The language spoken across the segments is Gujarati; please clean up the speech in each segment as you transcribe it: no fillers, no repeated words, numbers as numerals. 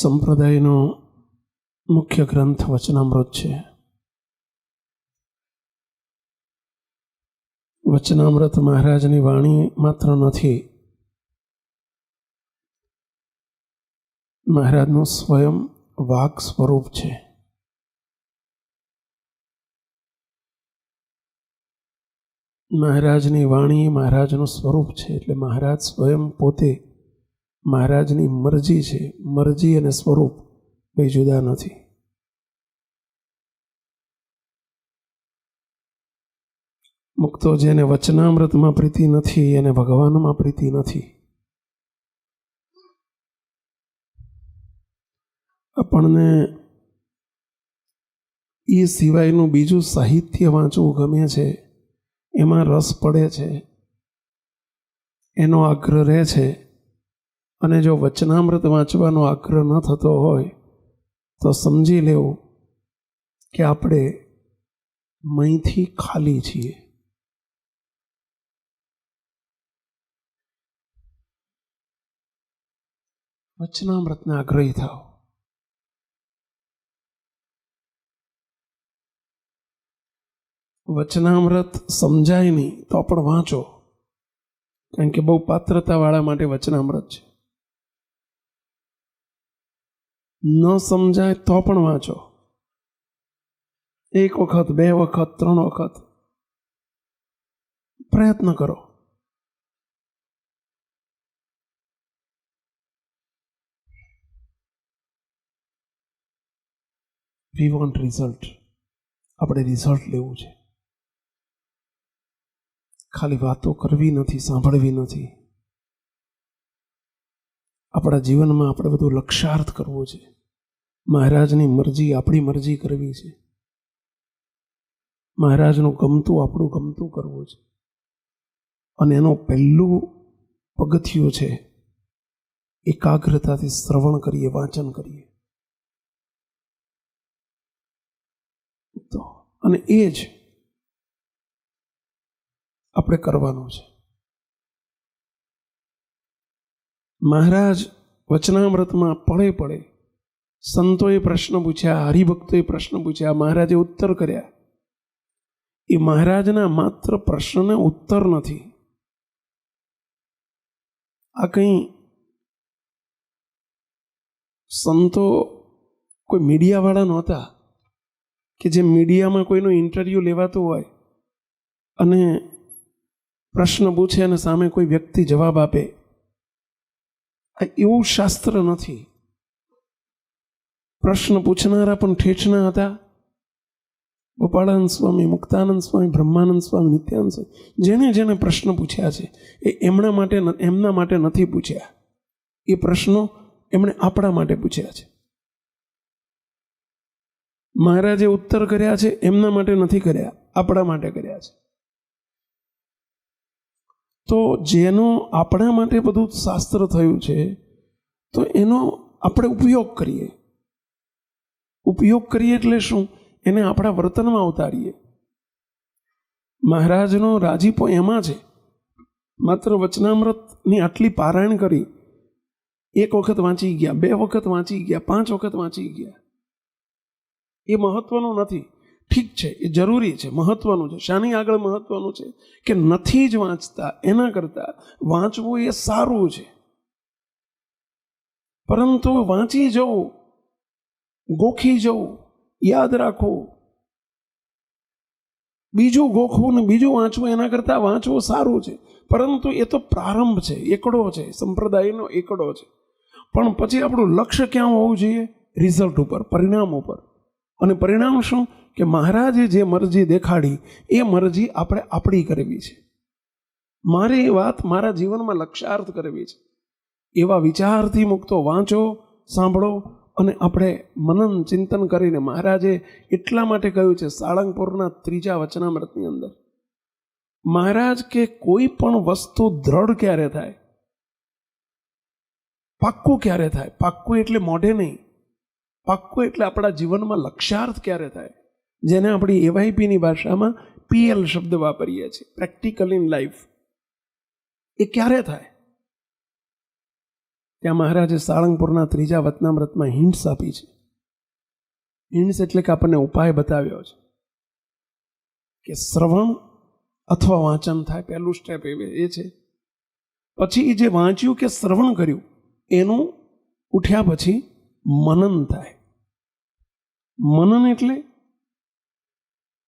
સંપ્રદાયનો મુખ્ય ગ્રંથ વચનામૃત છે. વચનામૃત મહારાજની વાણી માત્ર નથી, મહારાજનું સ્વયં વાક સ્વરૂપ છે. મહારાજની વાણી મહારાજનું સ્વરૂપ છે, એટલે મહારાજ સ્વયં પોતે મહારાજની મરજી છે. મરજી અને સ્વરૂપ બે જુદા નથી. મુક્તો જેને વચનામૃતમાં પ્રીતિ નથી એને ભગવાનમાં પ્રીતિ નથી. આપણને એ સિવાયનું બીજું સાહિત્ય વાંચવું ગમે છે, એમાં રસ પડે છે, એનો આગ્રહ રહે છે. અને જો વચનામૃત વાંચવાનો આગ્રહ ન થતો હોય તો સમજી લેવું કે આપણે મહીથી ખાલી છીએ. વચનામૃતને આગ્રહી થાવ. વચનામૃત સમજાય નહીં તો પણ વાંચો, કારણ કે બહુ પાત્રતાવાળા માટે વચનામૃત છે. ન સમજાય તો પણ વાંચો. 1 વખત 2 વખત 3 વખત પ્રયત્ન કરો. We want result. આપણે રિઝલ્ટ લેવું છે. ખાલી વાતો કરવી નથી, સાંભળવી નથી. આપણા જીવનમાં આપણે બધું લક્ષાર્થ કરવો છે. મહારાજની મરજી આપણી મરજી કરવી છે. મહારાજનું ગમતું આપણું ગમતું કરવું છે. અને એનું પહેલું પગથિયું છે એકાગ્રતાથી શ્રવણ કરીએ, વાંચન કરીએ. તો અને એ જ આપણે કરવાનું છે. મહારાજ વચનામૃતમાં પળે સંતોએ પ્રશ્ન પૂછ્યા, હરિભક્તોએ પ્રશ્ન પૂછ્યા, મહારાજે ઉત્તર કર્યા. એ મહારાજના માત્ર પ્રશ્નને ઉત્તર નથી. આ કંઈ સંતો કોઈ મીડિયાવાળા નહોતા કે જે મીડિયામાં કોઈનો ઇન્ટરવ્યૂ લેવાતો હોય અને પ્રશ્ન પૂછે અને સામે કોઈ વ્યક્તિ જવાબ આપે. આ એવું શાસ્ત્ર નથી. પ્રશ્ન પૂછનારા પણ ઠેઠના હતા. ગોપાળાનંદ સ્વામી, મુક્તાનંદ સ્વામી, બ્રહ્માનંદ સ્વામી, નિત્યાનંદ સ્વામી, જેને પ્રશ્ન પૂછ્યા છે એ એમના માટે નથી પૂછ્યા. એ પ્રશ્નો એમણે આપણા માટે પૂછ્યા છે. મહારાજે ઉત્તર કર્યા છે એમના માટે નથી કર્યા, આપણા માટે કર્યા છે. તો જેનો આપણા માટે બધું શાસ્ત્ર થયું છે તો એનો આપણે ઉપયોગ કરીએ. ઉપયોગ કરીએ એટલે શું? એને આપણા વર્તનમાં ઉતારીએ. મહારાજનો રાજીપો એમાં છે. માત્ર વચનામૃતની આટલી પારાયણ કરી, 1 વખત વાંચી ગયા, 2 વખત વાંચી ગયા, 5 વખત વાંચી ગયા, એ મહત્વનું નથી. ઠીક છે, એ જરૂરી છે, મહત્વનું છે. શાની આગળ મહત્વનું છે કે નથી જ વાંચતા એના કરતાં વાંચવું એ સારું છે. પરંતુ વાંચી જવું, ગોખી જવું, યાદ રાખવું, બીજું ગોખવું ને બીજું વાંચવું એના કરતાં વાંચવું સારું છે. પરંતુ એ તો પ્રારંભ છે, એકડો છે, સંપ્રદાયનો એકડો છે. પણ પછી આપણું લક્ષ્ય ક્યાં હોવું જોઈએ? રિઝલ્ટ ઉપર, પરિણામ ઉપર. અને પરિણામ શું? કે મહારાજે જે મરજી દેખાડી એ મરજી આપણે આપણી કરવી છે. મારે એ વાત મારા જીવનમાં લક્ષ્યાર્થ કરવી છે. એવા વિચારથી મુક્તો વાંચો, સાંભળો અને આપણે મનન ચિંતન કરીને. મહારાજે એટલા માટે કહ્યું છે સાળંગપુરના 3જા વચનામૃતની અંદર, મહારાજ કે કોઈ પણ વસ્તુ દ્રઢ ક્યારે થાય? પાક્કું ક્યારે થાય? પાક્કું એટલે મોઢે નહીં, પાક્કું એટલે આપણા જીવનમાં લક્ષ્યાર્થ ક્યારે થાય? જેને આપણી એવાયપીની ભાષામાં PL શબ્દ વાપરીએ છીએ, પ્રેક્ટિકલ ઇન લાઈફ. એ ક્યારે થાય? ત્યાં મહારાજે સાળંગપુરના ત્રીજા વચનામૃતમાં હિન્ટ્સ આપી છે. હિન્ટ્સ એટલે કે આપણને ઉપાય બતાવ્યો છે કે શ્રવણ અથવા વાંચન થાય. પહેલું સ્ટેપ એ છે. પછી જે વાંચ્યું કે શ્રવણ કર્યું એનું ઉઠ્યા પછી મનન થાય. મનન એટલે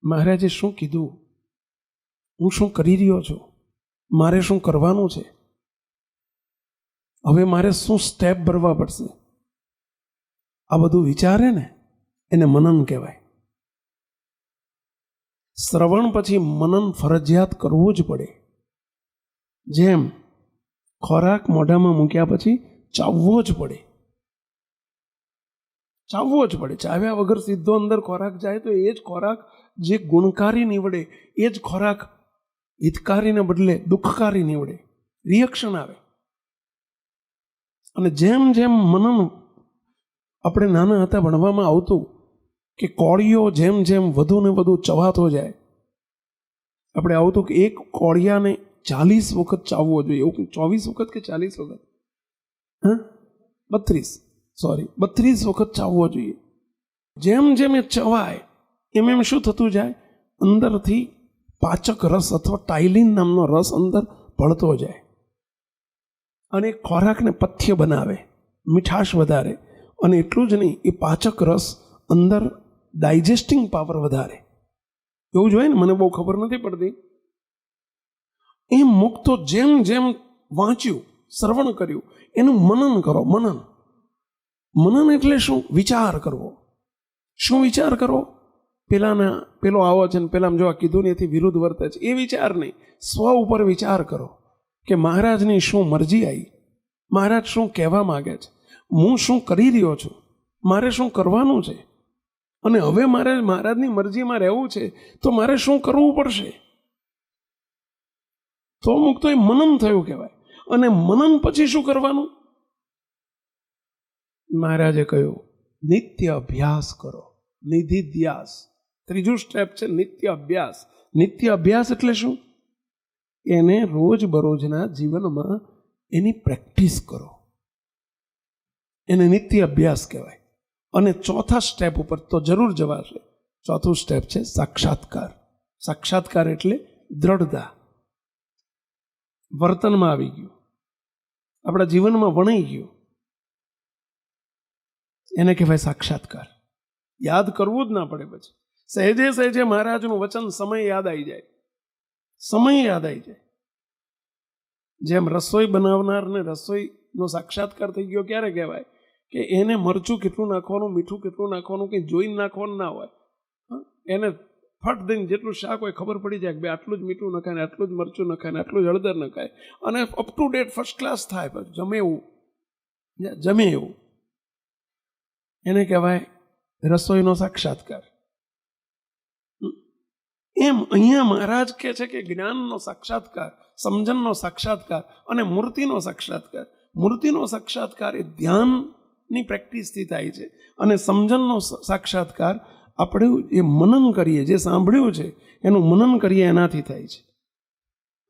મહારાજે શું કીધું, હું શું કરી રહ્યો છું, મારે શું કરવાનું છે, હવે મારે શું સ્ટેપ ભરવા પડશે, આ બધું વિચારે ને એને મનન કહેવાય. શ્રવણ પછી મનન ફરજિયાત કરવું જ પડે. જેમ ખોરાક મોઢામાં મૂક્યા પછી ચાવવો જ પડે. ચાવવો જ પડે. ચાવ્યા વગર સીધો અંદર ખોરાક જાય તો એ જ ખોરાક જે ગુણકારી નીવડે એ જ ખોરાક હિતકારીને બદલે દુઃખકારી નીવડે, રિએક્શન આવે. અને જેમ જેમ મનન આપણે નાના હતા ભણવામાં આવતું કે કોળિયો જેમ જેમ વધુ ને વધુ ચવાતો જાય, આપણે આવતું કે એક કોળિયાને 40 વખત ચાવવો જોઈએ. એવું 24 વખત કે 40 વખત, 32 વખત ચાવવો જોઈએ. જેમ જેમ એ ચવાય એમ એમ શું થતું જાય, અંદરથી પાચક રસ અથવા ટાઇલિન નામનો રસ અંદર ભળતો જાય અને ખોરાકને પથ્ય બનાવે, મીઠાશ વધારે. અને એટલું જ નહીં, એ પાચક રસ અંદર ડાયજેસ્ટિંગ પાવર વધારે. એવું જ હોય ને, મને બહુ ખબર નથી પડતી. એ મુક્તો જેમ જેમ વાંચ્યું, શ્રવણ કર્યું, એનું મનન કરો. મનન એટલે શું? વિચાર કરવો. શું વિચાર કરવો? પેલો આવો છે ને પેલા જો આ કીધું ને એથી વિરુદ્ધ વર્તે છે, એ વિચાર નહીં. સ્વ ઉપર વિચાર કરો કે મહારાજની શું મરજી આવી, મહારાજ શું કહેવા માગે છે, હું શું કરી રહ્યો છું, મારે શું કરવાનું છે, અને હવે મારે મહારાજની મરજીમાં રહેવું છે તો મારે શું કરવું પડશે. તો અમુક તો એ મનન થયું કહેવાય. અને મનન પછી શું કરવાનું? મહારાજે કહ્યું નિત્ય અભ્યાસ કરો. નિધિધ્યાસ ત્રીજું સ્ટેપ છે, નિત્ય અભ્યાસ. નિત્ય અભ્યાસ એટલે શું? એને રોજ બરોજના જીવનમાં એની પ્રેક્ટિસ કરો, એને નિત્ય અભ્યાસ કહેવાય. અને ચોથા સ્ટેપ ઉપર તો જરૂર જવાશે. ચોથું સ્ટેપ છે સાક્ષાત્કાર. સાક્ષાત્કાર એટલે દ્રઢતા, વર્તનમાં આવી ગયું, આપણા જીવનમાં વણાઈ ગયું, એને કહેવાય સાક્ષાત્કાર. યાદ કરવું જ ના પડે. પછી સહેજે સહેજે મહારાજનું વચન સમય યાદ આવી જાય. જેમ રસોઈ બનાવનારને રસોઈનો સાક્ષાત્કાર થઈ ગયો ક્યારે કહેવાય કે એને મરચું કેટલું નાખવાનું, મીઠું કેટલું નાખવાનું કંઈ જોઈને નાખવાનું ના હોય. એને ફટ દઈને જેટલું શાક હોય ખબર પડી જાય કે આટલું જ મીઠું નખાય ને આટલું જ મરચું નખાય ને આટલું જ હળદર નખાય, અને up to date first class થાય. જમે એવું એને કહેવાય રસોઈનો સાક્ષાત્કાર. એમ અહીંયા મહારાજ કહે છે કે જ્ઞાનનો સાક્ષાત્કાર, સમજણનો સાક્ષાત્કાર અને મૂર્તિનો સાક્ષાત્કાર. મૂર્તિનો સાક્ષાત્કાર એ ધ્યાનની પ્રેક્ટિસથી થાય છે, અને સમજણનો સાક્ષાત્કાર આપણે એ મનન કરીએ, જે સાંભળ્યું છે એનું મનન કરીએ એનાથી થાય છે.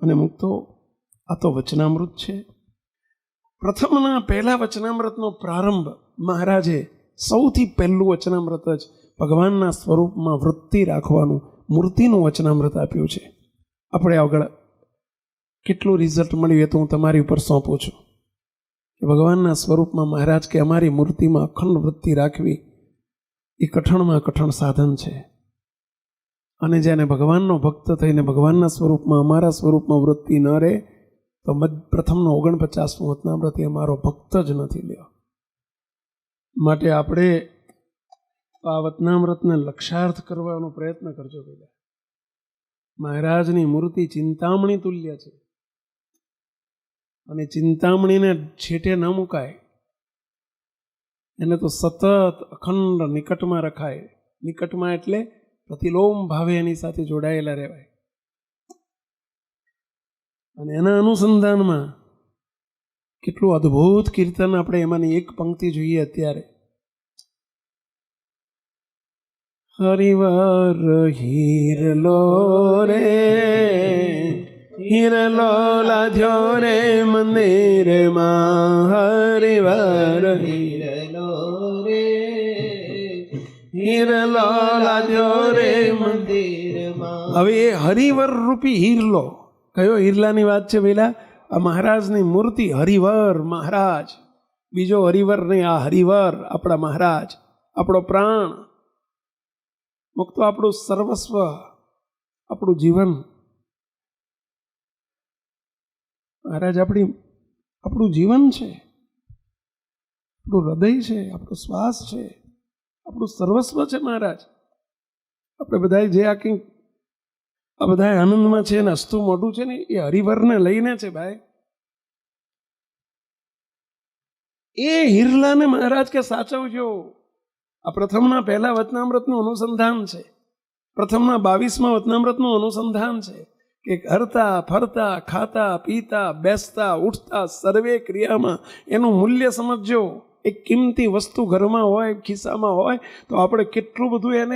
અને મુક્તો આ તો વચનામૃત છે. પ્રથમના પહેલા વચનામૃતનો પ્રારંભ મહારાજે સૌથી પહેલું વચનામૃત જ ભગવાનના સ્વરૂપમાં વૃત્તિ રાખવાનું મૂર્તિનું વચનામૃત આપ્યું છે. આપણે આગળ કેટલું રિઝલ્ટ મળ્યું એ તો હું તમારી ઉપર સોંપું છું કે ભગવાનના સ્વરૂપમાં મહારાજ કે અમારી મૂર્તિમાં અખંડ વૃત્તિ રાખવી એ કઠણમાં કઠણ સાધન છે. અને જેને ભગવાનનો ભક્ત થઈને ભગવાનના સ્વરૂપમાં, અમારા સ્વરૂપમાં વૃત્તિ ન રહે તો પ્રથમનો 49મું વચનામૃત એ અમારો ભક્ત જ નથી લ્યો. માટે આપણે આ વચનામૃતને લક્ષાર્થ કરવાનો પ્રયત્ન કરજો. પહેલા મહારાજની મૂર્તિ ચિંતામણી તુલ્ય છે, અને ચિંતામણીને છેટે ન મુકાય, એને તો સતત અખંડ નિકટમાં રખાય. નિકટમાં એટલે પ્રતિલોમ ભાવે એની સાથે જોડાયેલા રહેવાય. અને એના અનુસંધાનમાં કેટલું અદ્ભુત કીર્તન. આપણે એમાંની એક પંક્તિ જોઈએ અત્યારે. હરિવર હીરલો રે હિરલો લાધ્યો રે મંદિરમાં હરિવાર હિરલો રે હિરલો લાધ્યો રે મંદિરમાં. હવે એ હરિવર રૂપી હિરલો, કયો હિરલાની વાત છે પેલા? આ મહારાજની મૂર્તિ હરિવર મહારાજ, બીજો હરિવર નહીં, આ હરિવર આપણા મહારાજ, આપણો પ્રાણ મુક્તો, આપણું સર્વસ્વ, આપણું જીવન. મહારાજ આપણું જીવન છે, આપણું હૃદય છે, આપણો શ્વાસ છે, આપણું સર્વસ્વ છે મહારાજ. આપણે બધા જે આ કંઈક આ બધા આનંદમાં છે ને હસતું મોટું છે ને એ હરિવરને લઈને છે ભાઈ. એ હિરલાને મહારાજ કે સાચવજો. આ પ્રથમના પહેલા વચનામૃતનું અનુસંધાન છે, પ્રથમના 22મા વચનામૃતનું અનુસંધાન છે કે હરતા ફરતા ખાતા પીતા બેસતા ઉઠતા સર્વે ક્રિયામાં એનું મૂલ્ય સમજજો. એક કિંમતી વસ્તુ ઘરમાં હોય, ખિસ્સામાં હોય તો આપણે કેટલું બધું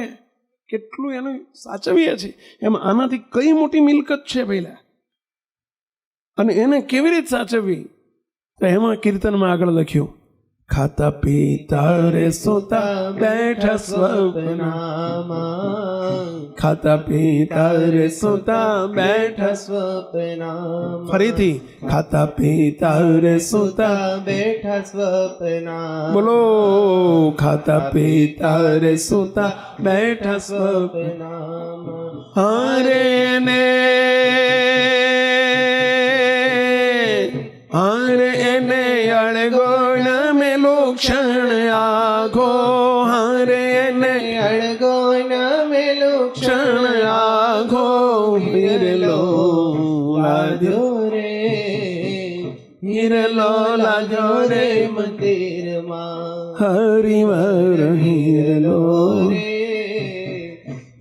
કેટલું એનું સાચવીએ છીએ. એમ આનાથી કઈ મોટી મિલકત છે પહેલા, અને એને કેવી રીતે સાચવવી? તો એમાં કીર્તનમાં આગળ લખ્યું, ખાતા પીતા રે સોતા બેઠા સ્વપ્નમાં, ખાતા પીતા રે સોતા બેઠા સ્વપ્નમાં. ફરીથી ખાતા પીતા રે સોતા બેઠા સ્વપ્નમાં. બોલો, ખાતા પીતા રે સોતા બેઠા સ્વપ્નમાં. હારે ને હારે એને અળગોણ મેલો ક્ષણ આઘો, હારે એને અળગોન મેલું ક્ષણ આઘો, હિરલો લાદ્યો રે હિરલો લાદ્યો રે મંદિરમાં. હરિવર હિરલો. રે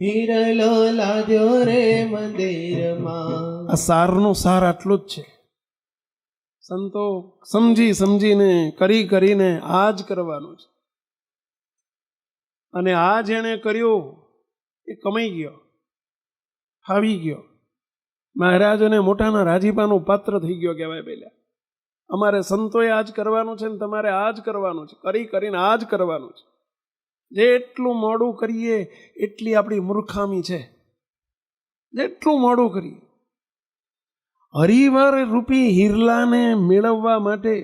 હિરલો લાદ્યો રે મંદિરમાં. આ સારનો સાર આટલો જ છે. સંતો સમજી સમજીને કરીને આ જ કરવાનું છે, અને આ જેણે કર્યું એ કમાઈ ગયો, ફાવી ગયો. મહારાજ અને મોટાના રાજીપાનું પાત્ર થઈ ગયો કહેવાય. પહેલા અમારે સંતોએ આ જ કરવાનું છે ને તમારે આ જ કરવાનું છે, કરીને આ જ કરવાનું છે. જેટલું મોડું કરીએ એટલી આપણી મૂર્ખામી છે, જેટલું મોડું કરીએ. હરિવર રૂપી હિરલાને મેળવવા માટે,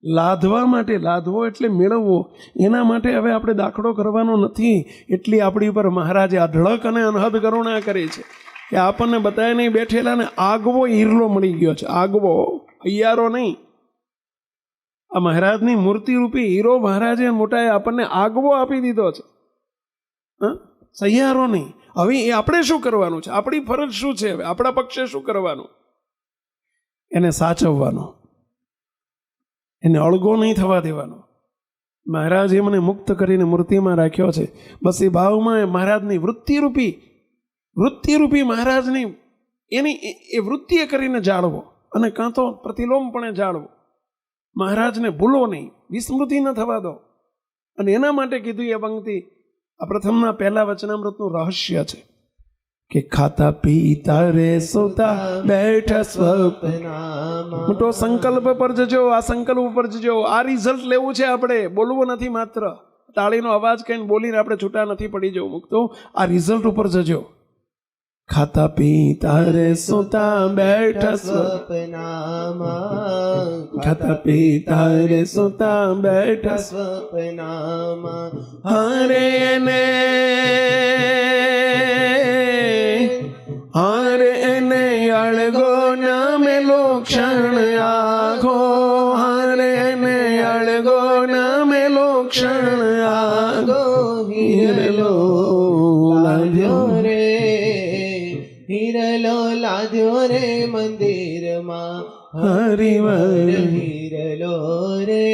લાદવા માટે, લાદવો એટલે મેળવવો, એના માટે હવે આપણે દાખલો કરવાનો નથી. એટલી આપણી ઉપર મહારાજે અઢળક અને અનહદ કરુણા કરી છે કે આપણને બતાવે નહીં બેઠેલાને આગવો હિરલો મળી ગયો છે. આગવો, હૈયારો નહીં. આ મહારાજની મૂર્તિ રૂપી હીરો મહારાજે મોટાએ આપણને આગવો આપી દીધો છે, સહિયારો નહીં. હવે એ આપણે શું કરવાનું છે? આપણી ફરજ શું છે? હવે આપણા પક્ષે શું કરવાનું? એને સાચવવાનો, એને અળગો નહીં થવા દેવાનો. મહારાજે મને મુક્ત કરીને મૂર્તિમાં રાખ્યો છે. બસ એ ભાવમાં મહારાજની વૃત્તિરૂપી મહારાજની એની એ વૃત્તિએ કરીને જાળવો, અને કાં તો પ્રતિલોમપણે જાળવો. મહારાજને ભૂલો નહીં, વિસ્મૃતિ ન થવા દો. અને એના માટે કીધું એ પંક્તિ આ પ્રથમના પહેલા વચનામૃતનું રહસ્ય છે કે ખાતા પીતા રે સોતા બેઠા સ્વપ્નમાં. મોટો સંકલ્પ પર જજો, આ સંકલ્પ પર જજો. આ રિઝલ્ટ લેવું છે આપણે, બોલવું નથી. માત્ર તાળીનો અવાજ કહીને બોલીને આપણે છૂટા નથી પડી જવું. મુક્તો આ રિઝલ્ટ ઉપર જજો. ખાતા પીતા રે સોતા બેઠા સ્વપ્નમાં. ખાતા પીતા રે સોતા બેઠા સ્વપ્નમાં. હારે ને હારે એને અળગો ના મેલો ક્ષણ આઘો, હારે એને અળગો ના મેલો ક્ષણ આઘો, હિરલો લાદ્યો રે હિરલો લાદ્યો રે મંદિરમાં. હરિવર હિરલો રે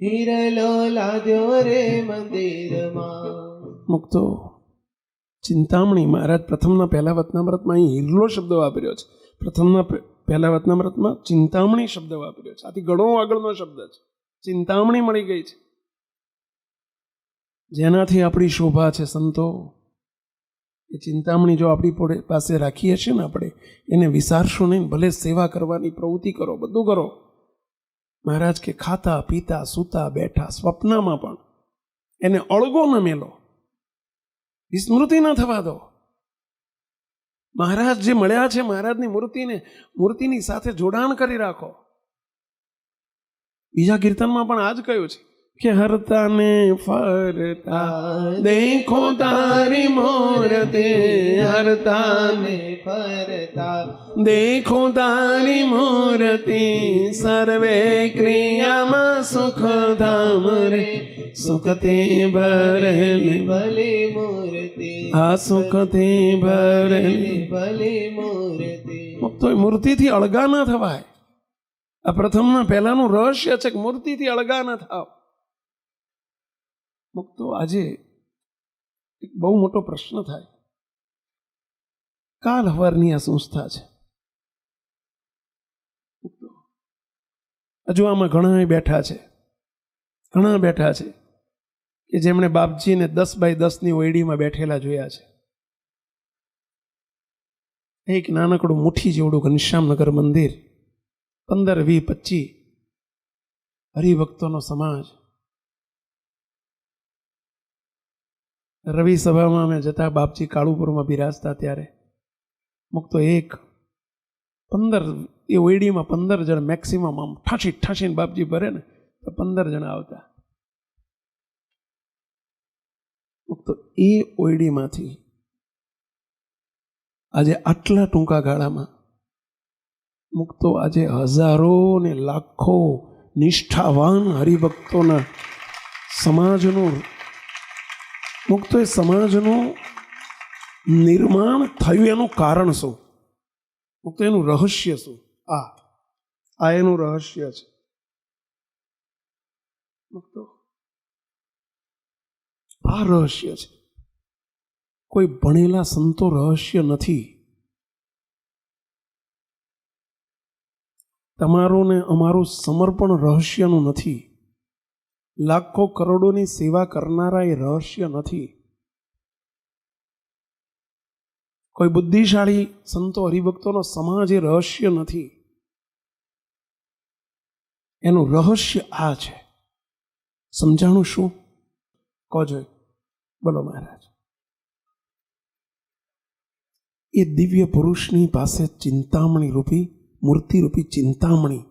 હિરલો લાદ્યો રે મંદિરમાં. મુક્તો ચિંતામણી મહારાજ પ્રથમના પહેલા વચનામૃતમાં અહીં હિરલો શબ્દ વાપર્યો છે. પ્રથમના પહેલા વચનામૃતમાં ચિંતામણી શબ્દ વાપર્યો છે. આથી ઘણો આગળનો શબ્દ છે. ચિંતામણી મળી ગઈ છે, જેનાથી આપણી શોભા છે. સંતો એ ચિંતામણી જો આપણી પાસે રાખીએ છીએ ને આપણે, એને વિસારશો નહીં, ભલે સેવા કરવાની પ્રવૃત્તિ કરો, બધું કરો. મહારાજ કે ખાતા પીતા સૂતા બેઠા સ્વપ્નમાં પણ એને અળગો ન મેલો, વિસ્મૃતિ ન થવા દો. મહારાજ જે મળ્યા છે મહારાજની મૂર્તિની સાથે જોડાણ કરી રાખો. બીજા કીર્તનમાં પણ આ જ કહ્યું છે કે હરતા ને ફરતા દેખો તારી મૂર્તિ, હરતા ને ફરતા દેખો તારી મૂર્તિ, સર્વે ક્રિયામાં સુખ ધામ રે, સુખથી ભરેલી ભલી મૂર્તિ, આ સુખથી ભરેલી. ભલી મૂર્તિ. તો એ મૂર્તિથી અળગા ન થવાય. આ પ્રથમના પહેલાનું રહસ્ય છે કે મૂર્તિથી અળગા ન થાવ. મુક્તો આજે એક બહુ મોટો પ્રશ્ન થાય, કાલ હવારની આ સંસ્થા છે. હજુ આમાં ઘણા બેઠા છે કે જેમણે બાપજીને 10x10 ઓયડીમાં બેઠેલા જોયા છે. એક નાનકડું મુઠ્ઠી જેવડું ઘનશ્યામનગર મંદિર, 15, 20, 25 હરિભક્તોનો સમાજ. રવિ સભામાં અમે જતા, બાપજી કાળુપુરમાં બિરાજતા ત્યારે મુક્તો 15 એ ઓયડીમાં 15 જણ મેક્સિમમ આમ ઠાસીને બાપજી ભરે ને તો 15 જણા આવતા. મુક્તો એ ઓયડીમાંથી આજે આટલા ટૂંકા ગાળામાં મુક્તો આજે હજારો ને લાખો નિષ્ઠાવાન હરિભક્તોના સમાજનું મુક્તો એ સમાજનું નિર્માણ થયું. એનું કારણ શું? મુક્તો એનું રહસ્ય શું? આ એનું રહસ્ય છે. મુક્તો આ રહસ્ય છે. કોઈ ભણેલા સંતો રહસ્ય નથી. તમારું ને અમારું સમર્પણ રહસ્યનું નથી. લાખો કરોડોની સેવા કરનારા એ રહસ્ય નથી. કોઈ બુદ્ધિશાળી સંતો હરિભક્તોનો સમાજ એ રહસ્ય નથી. એનું રહસ્ય આ છે. સમજાણું શું? કહો જોઈ, બોલો મહારાજ. એ દિવ્ય પુરુષની પાસે ચિંતામણી રૂપી, મૂર્તિ રૂપી ચિંતામણી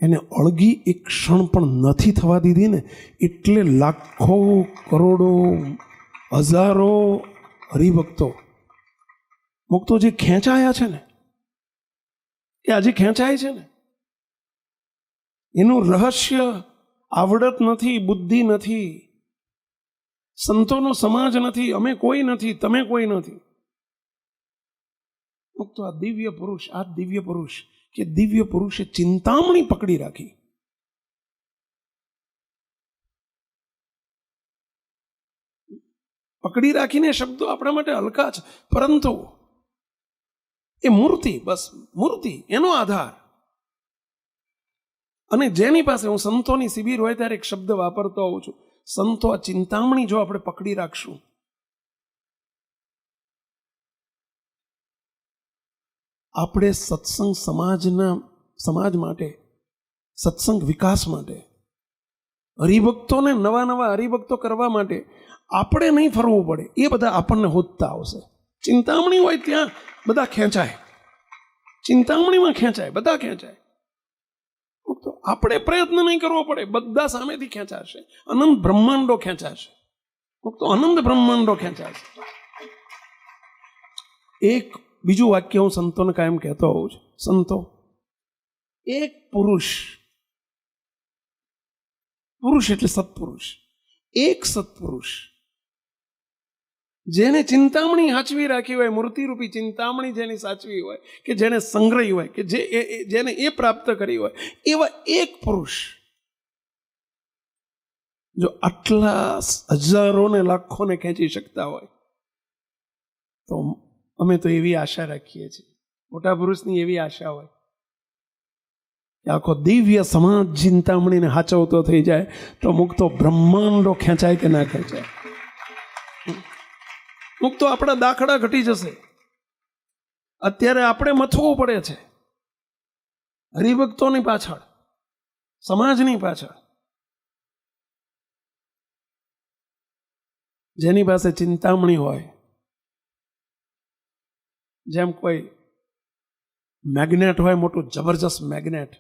એને અળગી એક ક્ષણ પણ નથી થવા દીધી ને, એટલે લાખો કરોડો હજારો હરિભક્તો મુક્તો જે ખેંચાયા છે ને, એ આજે ખેંચાય છે ને. એનું રહસ્ય આવડત નથી, બુદ્ધિ નથી, સંતોનો સમાજ નથી, અમે કોઈ નથી, તમે કોઈ નથી. મુક્તો આ દિવ્ય પુરુષ કે દિવ્ય પુરુષે ચિંતામણી પકડી રાખી. પકડી રાખીને શબ્દો આપણા માટે હલકા છે, પરંતુ એ મૂર્તિ, બસ મૂર્તિ એનો આધાર. અને જેની પાસે, હું સંતોની શિબિર હોય ત્યારે એક શબ્દ વાપરતો હોઉં છું, સંતો આ ચિંતામણી જો આપણે પકડી રાખશું, આપણે સત્સંગ સમાજ માટે, સત્સંગ વિકાસ માટે, હરિભક્તોને નવા હરિભક્તો કરવા માટે આપણે નહીં ફરવું પડે. એ બધા આપણને હોદતા આવશે. ચિંતામણી હોય ત્યાં બધા ખેંચાય, ચિંતામણીમાં ખેંચાય, બધા ખેંચાય. તો આપણે પ્રયત્ન નહીં કરવો પડે, બધા સામેથી ખેંચાશે. અનંત બ્રહ્માંડો ખેંચાશે. તો અનંત બ્રહ્માંડો ખેંચાશે. એક બીજું વાક્ય હું સંતોને કાયમ કહેતો હોઉં છું, સંતો એક પુરુષ એટલે સત્પુરુષ, એક સત્પુરુષ જેને ચિંતામણી સાચવી રાખી હોય, મૂર્તિરૂપી ચિંતામણી જેની સાચવી હોય, કે જેને સંગ્રહી હોય, કે જેને એ પ્રાપ્ત કરી હોય, એવા એક પુરુષ જો આટલા હજારો ને લાખોને ખેંચી શકતા હોય, તો અમે તો એવી આશા રાખીએ છીએ, મોટા પુરુષની એવી આશા હોય કે આખો દિવ્ય સમાજ ચિંતામણીને હાચવતો થઈ જાય તો મુક્તો બ્રહ્માંડો ખેંચાય કે ના ખેંચાય. મુક્તો આપણા દાખલા ઘટી જશે. અત્યારે આપણે મથવું પડે છે હરિભક્તોની પાછળ, સમાજની પાછળ. જેની પાસે ચિંતામણી હોય, જેમ કોઈ મેગ્નેટ હોય, મોટું જબરજસ્ત મેગ્નેટ,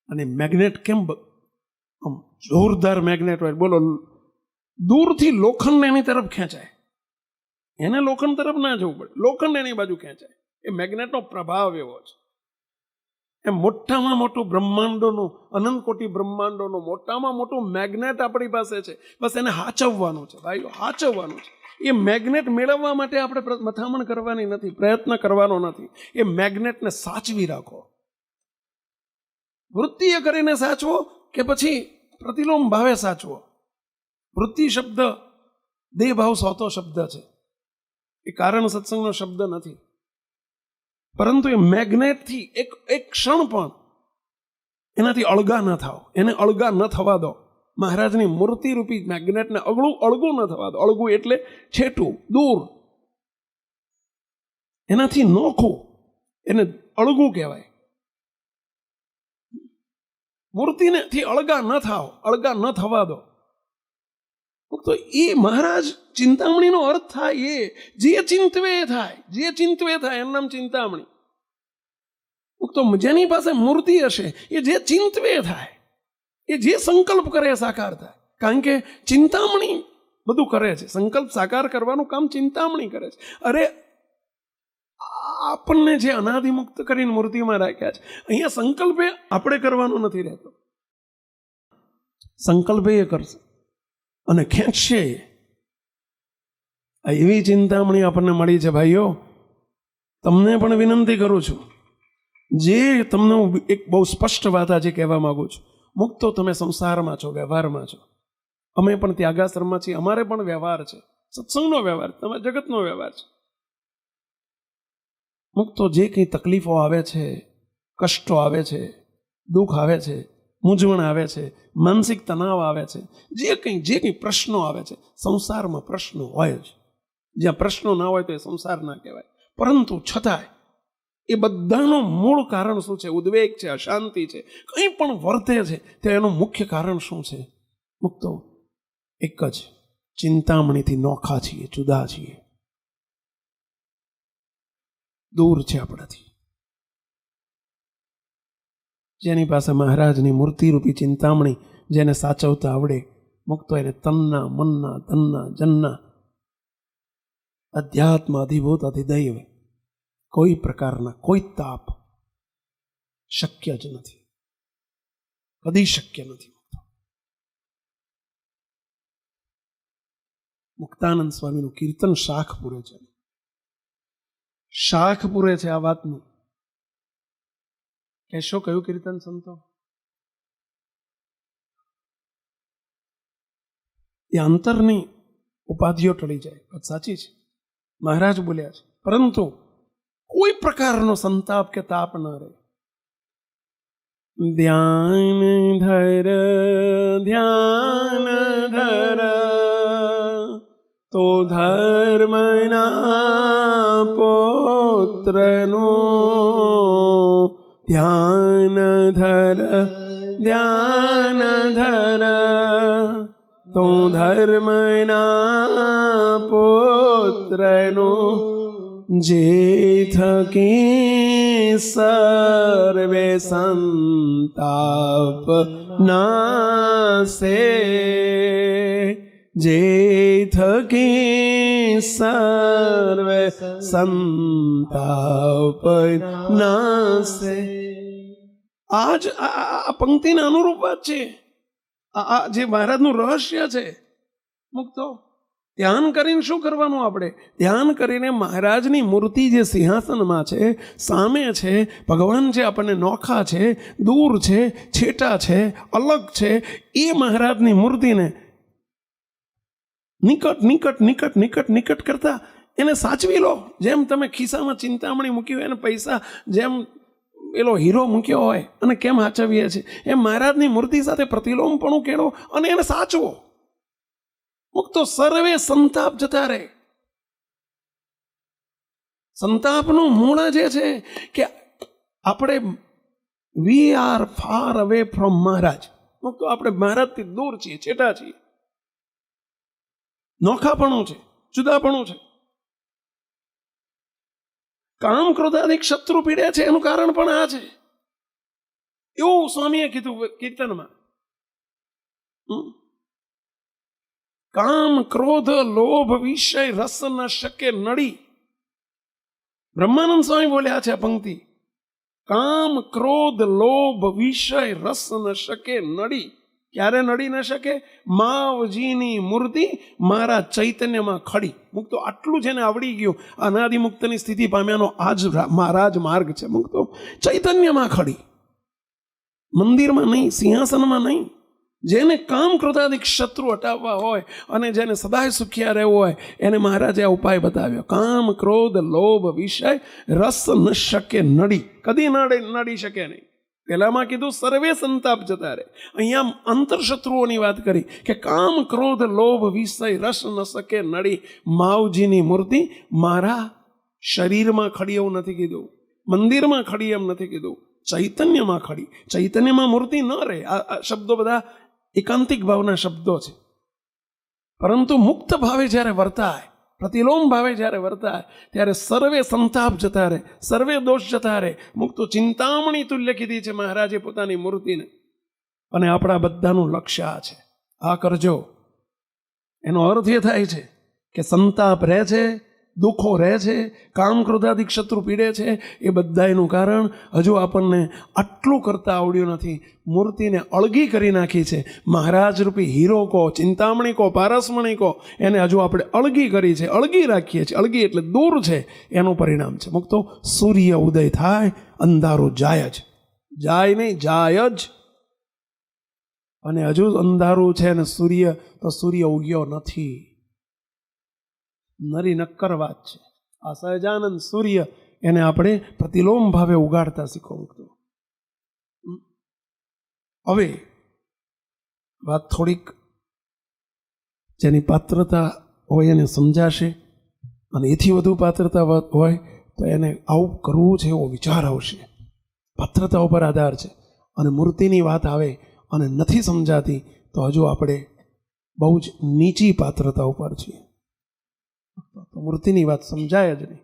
અને મેગ્નેટ કેમ આમ જોરદાર મેગ્નેટ હોય, બોલો, દૂરથી લોખંડ એની તરફ ખેંચાય. એને લોખંડ તરફ ના જવું પડે, લોખંડ એની બાજુ ખેંચાય. એ મેગ્નેટનો પ્રભાવ એવો છે. એમ મોટામાં મોટું બ્રહ્માંડોનું, અનંત કોટી બ્રહ્માંડોનું મોટામાં મોટું મેગ્નેટ આપણી પાસે છે. બસ એને હાચવવાનું છે ભાઈઓ, હાચવવાનું છે. એ મેગ્નેટ મેળવવા માટે આપણે મથામણ કરવાની નથી, પ્રયત્ન કરવાનો નથી. એ મેગ્નેટને સાચવી રાખો. વૃત્તિએ કરીને સાચવો કે પછી પ્રતિલોમ ભાવે સાચવો. વૃત્તિ શબ્દ દેહ ભાવ સોતો શબ્દ છે, એ કારણ સત્સંગનો શબ્દ નથી. પરંતુ એ મેગ્નેટથી એક ક્ષણ પણ એનાથી અળગા ન થાવ, એને અળગા ન થવા દો. મહારાજની મૂર્તિ રૂપી મેગ્નેટને અળગું ન થવા દો. અળગું એટલે છેટું, દૂર, એનાથી નોખું, એને અળગું કહેવાય. મૂર્તિનેથી અળગા ન થાવ, અળગા ન થવા દો. તો એ મહારાજ ચિંતામણીનો અર્થ થાય એ જે ચિંતવે થાય, જે ચિંતવે થાય એનું નામ ચિંતામણી. તો જેની પાસે મૂર્તિ હશે એ જે ચિંતવે થાય, એ જે સંકલ્પ કરે એ સાકાર થાય. કારણ કે ચિંતામણી બધું કરે છે. સંકલ્પ સાકાર કરવાનું કામ ચિંતામણી કરે છે. અરે આપણને જે અનાદિમુક્ત કરીને મૂર્તિમાં રાખ્યા છે, અહીંયા સંકલ્પે આપણે કરવાનો નથી રહેતો. સંકલ્પે એ કરશે અને ખેંચશે. એવી ચિંતામણી આપણને મળી છે ભાઈઓ. તમને પણ વિનંતી કરું છું, જે તમને હું એક બહુ સ્પષ્ટ વાત આજે કહેવા માંગુ છું. મુક્તો તમે સંસારમાં છો, વ્યવહારમાં છો. અમે પણ ત્યાગાશ્રમમાં છીએ, અમારે પણ વ્યવહાર છે, સત્સંગનો વ્યવહાર, તમે જગતનો વ્યવહાર છે. મુક્તો જે કંઈ તકલીફો આવે છે, કષ્ટો આવે છે, દુઃખ આવે છે, મૂંઝવણ આવે છે, માનસિક તણાવ આવે છે, જે કંઈ પ્રશ્નો આવે છે, સંસારમાં પ્રશ્નો હોય જ. જ્યાં પ્રશ્નો ના હોય તો એ સંસાર ના કહેવાય. પરંતુ છતાંય એ બધાનું મૂળ કારણ શું છે? ઉદ્વેગ છે, અશાંતિ છે, કંઈ પણ વર્તે છે તો એનું મુખ્ય કારણ શું છે? મુક્તો એક જ, ચિંતામણીથી નોખા છીએ, જુદા છીએ, દૂર છે આપણાથી. જેની પાસે મહારાજની મૂર્તિરૂપી ચિંતામણી, જેને સાચવતા આવડે, મુક્તો એને તનના, મનના, ધનના, જનના, અધ્યાત્મ, અધિભૂત, અધિદૈવ, કોઈ પ્રકારના કોઈ તાપ શક્ય જ નથી, કદી શક્ય નથી. મુક્તાનંદ સ્વામીનું કીર્તન શાખ પૂરે છે, શાખ પૂરે છે આ વાતનું. કહેશો કયું કીર્તન સંતો? એ અંતરની ઉપાધિઓ ટળી જાય, વાત સાચી છે, મહારાજ બોલ્યા છે. પરંતુ કોઈ પ્રકારનો સંતાપ કે તાપ ન રહે. ધ્યાન ધર, ધ્યાન ધર, તો ધર્મના પુત્રનો ધ્યાન ધર, ધ્યાન ધર, તો ધર્મના પુત્રનો જે થકી સર્વે સંતાપ નાશે, જે થકી સર્વે સંતાપ નાશે. આજ આ પંક્તિના અનુરૂપ વાત છે. આ જે મહારાજનું રહસ્ય છે. મુક્તો ધ્યાન કરીને શું કરવાનું? આપણે ધ્યાન કરીને મહારાજની મૂર્તિ જે સિંહાસનમાં છે, સામે છે, ભગવાન જે આપણને નોખા છે, દૂર છે, છેટા છે, અલગ છે, એ મહારાજની મૂર્તિને નિકટ નિકટ નિકટ નિકટ નિકટ કરતા એને સાચવી લો. જેમ તમે ખિસ્સામાં ચિંતામણી મૂકી હોય અને પૈસા જેમ પેલો હીરો મૂક્યો હોય અને કેમ સાચવીએ છીએ, એમ મહારાજની મૂર્તિ સાથે પ્રતિલોમપણું કેળવો અને એને સાચવો. મુક્તો સર્વે સંતાપ જતા રહે. સંતાપનું મૂળ જે છે કે આપણે we are far away from Maharaj. મુક્તો આપણે મહારાજથી દૂર છીએ, છેટા છીએ. નોખાપણું છે, જુદાપણું છે. કામ ક્રોધાદિક શત્રુ પીડ્યા છે એનું કારણ પણ આ છે. એવું સ્વામીએ કીધું કીર્તનમાં. કામ ક્રોધ લોભ વિષય રસ ન શકે નડી. બ્રહ્માનંદ સ્વામી બોલ્યા છે આ પંક્તિ. કામ ક્રોધ લોભ વિષય રસ ન શકે નડી. ક્યારે નડી ન શકે? માવજીની મૂર્તિ મારા ચૈતન્યમાં ખડી. મુક્તો આટલું છે ને આવડી ગયું. અનાદિમુક્તની સ્થિતિ પામ્યાનો આજ મહારાજ માર્ગ છે. મુક્તો ચૈતન્યમાં ખડી, મંદિરમાં નહીં, સિંહાસનમાં નહીં. જેને કામ ક્રોધાદિક શત્રુ હટાવવા હોય અને જેને સદાય સુખિયા રહેવું હોય એને મહારાજે આ ઉપાય બતાવ્યો. કામ ક્રોધ લોભ વિષય રસ ન શકે નડી. કદી નડી શકે નહીં. પહેલામાં કીધું સર્વે સંતાપ જતા રહે. અહીંયા અંતરશત્રુઓની વાત કરી કે કામ ક્રોધ લોભ વિષય રસ ન શકે નડી. માવજીની મૂર્તિ મારા શરીરમાં ખડી એવું નથી કીધું, મંદિરમાં ખડી એમ નથી કીધું, ચૈતન્યમાં ખડી. ચૈતન્યમાં મૂર્તિ ન રહે. આ શબ્દો બધા એકાંતિક ભાવના શબ્દો છે. પરંતુ મુક્ત ભાવે જ્યારે વર્તાય, પ્રતિલોમ ભાવે જ્યારે વર્તાય ત્યારે સર્વે સંતાપ જતા રહે, સર્વે દોષ જતા રહે. મુક્તો ચિંતામણી તુલ્ય કીધી છે મહારાજે પોતાની મૂર્તિને. અને આપણા બધાનું લક્ષ્ય આ છે. આ કરજો એનો અર્થ એ થાય છે કે સંતાપ રહે છે, દુઃખો રહે છે, કામ ક્રોધાદિક શત્રુ પીડે છે. એ બધાનું કારણ હજુ આપણને આટલું કરતા આવડ્યું નથી. મૂર્તિને અળગી કરી નાખી છે. મહારાજ રૂપી હીરો કો, ચિંતામણી કો, પારસમણી કો, એને હજુ આપણે અળગી કરી છે, અળગી રાખીએ છીએ. અળગી એટલે દૂર છે, એનું પરિણામ છે. મુક્તો સૂર્ય ઉદય થાય, અંધારું જાય જ. જાય નહીં, જાય જ. અને હજુ અંધારું છે ને સૂર્ય ઉગ્યો નથી. નરી નક્કર વાત છે. આ સહજાનંદ સૂર્ય એને આપણે પ્રતિલોમ ભાવે ઉગાડતા શીખો. મુક્તો હવે વાત થોડીક જેની પાત્રતા હોય એને સમજાશે, અને એથી વધુ પાત્રતા હોય તો એને આવું કરવું છે એવો વિચાર આવશે. પાત્રતા ઉપર આધાર છે. અને મૂર્તિની વાત આવે અને નથી સમજાતી તો હજુ આપણે બહુ જ નીચી પાત્રતા ઉપર છીએ. તો મૂર્તિની વાત સમજાય જ નહીં.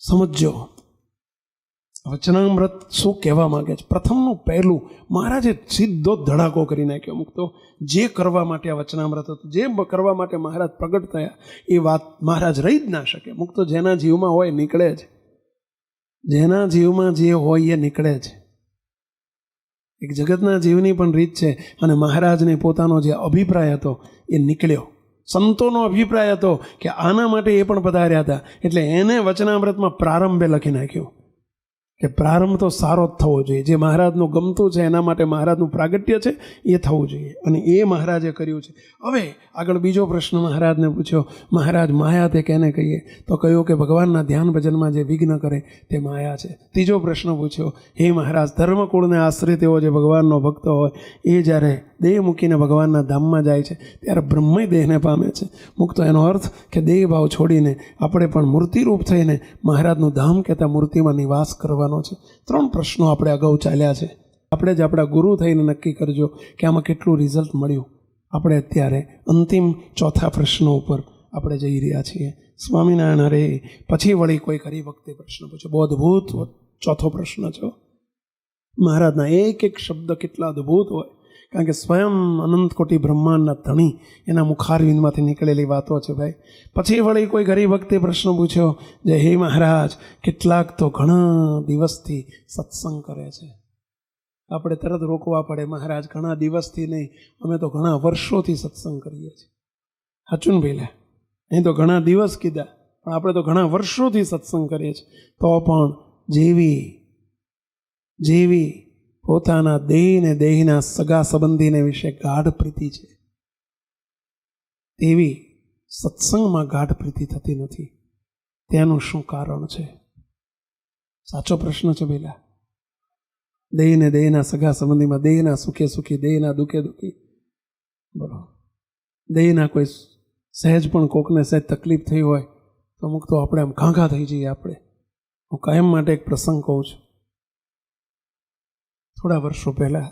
સમજો વચનામૃત શું કહેવા માંગે છે. પ્રથમનું પહેલું મહારાજે સીધો ધડાકો કરી નાખ્યો. મુક્તો જે કરવા માટે આ વચનામૃત હતું, જે કરવા માટે મહારાજ પ્રગટ થયા એ વાત મહારાજ રહી જ ના શકે. મુક્તો જેના જીવમાં હોય નીકળે જ. જેના જીવમાં જે હોય એ નીકળે જ. એક જગતના જીવની પણ રીત છે. અને મહારાજને પોતાનો જે અભિપ્રાય હતો એ નીકળ્યો. સંતોનો અભિપ્રાય હતો કે આના માટે એ પણ પધાર્યા હતા. એટલે એને વચનામૃતમાં પ્રારંભે લખી નાખ્યું કે પ્રારંભ તો સારો જ થવો જોઈએ. જે મહારાજનું ગમતું છે એના માટે મહારાજનું પ્રાગટ્ય છે એ થવું જોઈએ. અને એ મહારાજે કર્યું છે. હવે આગળ બીજો પ્રશ્ન મહારાજને પૂછ્યો, મહારાજ માયા તે કેને કહીએ? તો કહ્યું કે ભગવાનના ધ્યાન ભજનમાં જે વિઘ્ન કરે તે માયા છે. ત્રીજો પ્રશ્ન પૂછ્યો, હે મહારાજ ધર્મકુળને આશ્રિત એવો જે ભગવાનનો ભક્ત હોય એ જ્યારે દેહ મૂકીને ભગવાનના ધામમાં જાય છે ત્યારે બ્રહ્મય દેહને પામે છે. મુક્તો એનો અર્થ કે દેહ ભાવ છોડીને આપણે પણ મૂર્તિરૂપ થઈને મહારાજનું ધામ કહેતા મૂર્તિમાં નિવાસ કરવાનો છે. 3 પ્રશ્નો આપણે અગાઉ ચાલ્યા છે. આપણે જ આપણા ગુરુ થઈને નક્કી કરજો કે આમાં કેટલું રિઝલ્ટ મળ્યું. આપણે અત્યારે અંતિમ ચોથા પ્રશ્નો ઉપર આપણે જઈ રહ્યા છીએ. સ્વામિનારાયણ હરે. પછી વળી કોઈ હરિભક્તે પ્રશ્ન પૂછ્યો. બહુ અદ્ભુત ચોથો પ્રશ્ન છે. મહારાજના એક એક શબ્દ કેટલા અદ્ભુત હોય. કારણ કે સ્વયં અનંત કોટી બ્રહ્માંડના ધણી એના મુખારવિંદમાંથી નીકળેલી વાતો છે ભાઈ. પછી વળી કોઈ હરિભક્તે પ્રશ્ન પૂછ્યો, જે હે મહારાજ કેટલાક તો ઘણા દિવસથી સત્સંગ કરે છે. આપણે તરત રોકવા પડે, મહારાજ ઘણા દિવસથી નહીં, અમે તો ઘણા વર્ષોથી સત્સંગ કરીએ છીએ. સાચું ને ભાઈ? અહીં તો ઘણા દિવસ કીધા, પણ આપણે તો ઘણા વર્ષોથી સત્સંગ કરીએ છીએ. તો પણ જેવી પોતાના દેહ ને દેહના સગા સંબંધીને વિશે ગાઢ પ્રીતિ છે તેવી સત્સંગમાં ગાઢ પ્રીતિ થતી નથી. તેનું શું કારણ છે? સાચો પ્રશ્ન છે પેલા. દેહ ને દેહના સગા સંબંધીમાં દેહના સુખે સુખી, દેહના દુઃખે દુઃખી. બરોબર. દહીંના કોઈ સહેજ પણ કોકને સહેજ તકલીફ થઈ હોય તો અમુક તો આપણે આમ ઘાંઘા થઈ જઈએ. આપણે હું કાયમ માટે એક પ્રસંગ કહું છું. થોડા વર્ષો પહેલાં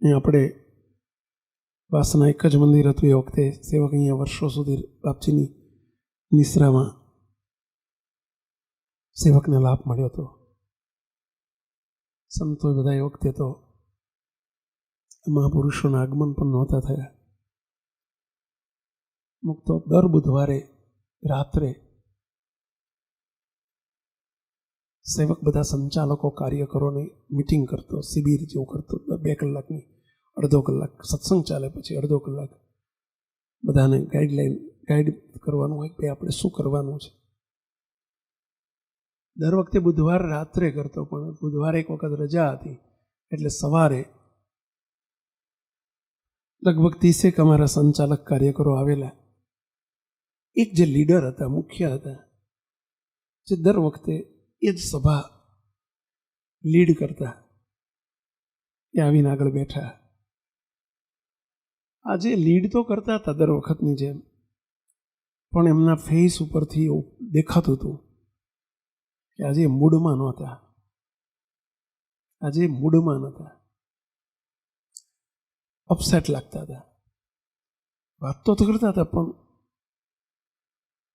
અહીં આપણે વાસના એક જ મંદિર હતું એ વખતે સેવક અહીંયા વર્ષો સુધી બાપજીની નિશ્રામાં સેવકને લાભ મળ્યો હતો. સંતો બધા એ વખતે તો મહાપુરુષોના આગમન પણ નહોતા થયા. અમુક તો દર બુધવારે રાત્રે સેવક બધા સંચાલકો કાર્યકરોની મિટિંગ કરતો, શિબિર જેવું કરતો. 2 કલાકની, અડધો કલાક સત્સંગ ચાલે, પછી અડધો કલાક બધાને ગાઈડ કરવાનું હોય કે આપણે શું કરવાનું છે. દર વખતે બુધવાર રાત્રે કરતો, પણ બુધવારે એક વખત રજા હતી એટલે સવારે લગભગ 30 અમારા સંચાલક કાર્યકરો આવેલા. એક જે લીડર હતા, મુખ્ય હતા, જે દર વખતે એ જ સભા લીડ કરતા, એ આવીને આગળ બેઠા. આજે લીડ તો કરતા હતા દર વખતની જેમ, પણ એમના ફેસ ઉપરથી એવું દેખાતું હતું કે આજે મૂડમાં નહોતા. આજે મૂડમાં નહોતા, અપસેટ લાગતા હતા. વાત તો કરતા હતા પણ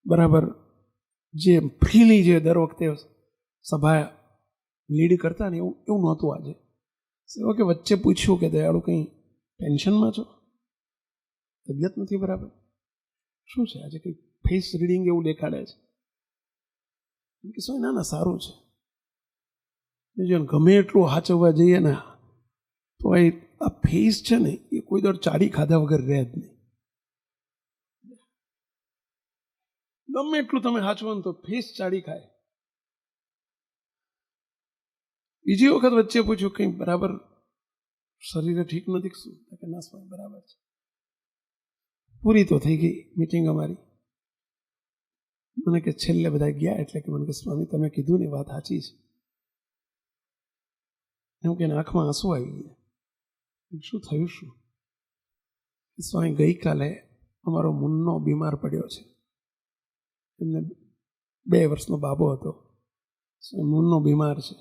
બરાબર જે ફ્રીલી જે દર વખતે સભા લીડ કરતા ને એવું નહોતું આજે. સેવકે વચ્ચે પૂછ્યું કે દયાળુ કંઈ ટેન્શનમાં છો? તબિયત નથી બરાબર? શું છે આજે? કંઈ ફેસ રીડિંગ એવું દેખાડે છે? કે શું? ના ના, સારું છે. જો ગમે એટલું હાચવવા જઈએ ને તો આ ફેસ છે ને એ કોઈ દર ચાડી ખાધા વગર રહે જ નહીં. ગમે એટલું તમે હાચવો ને તો ફેસ ચાડી ખાય. બીજી વખત વચ્ચે પૂછ્યું કંઈ બરાબર શરીરે ઠીક નથી શું? કે ના સ્વામી બરાબર છે. પૂરી તો થઈ ગઈ મિટિંગ અમારી. મને કે છેલ્લે બધા ગયા એટલે કે મને કે સ્વામી તમે કીધું ને વાત સાચી છે. એમ કે આંખમાં આંસુ આવી ગયા. શું થયું? શું? સ્વામી ગઈકાલે અમારો મુન્નો બીમાર પડ્યો છે. એમને 2 વર્ષનો બાબો હતો. મુન્નો બીમાર છે.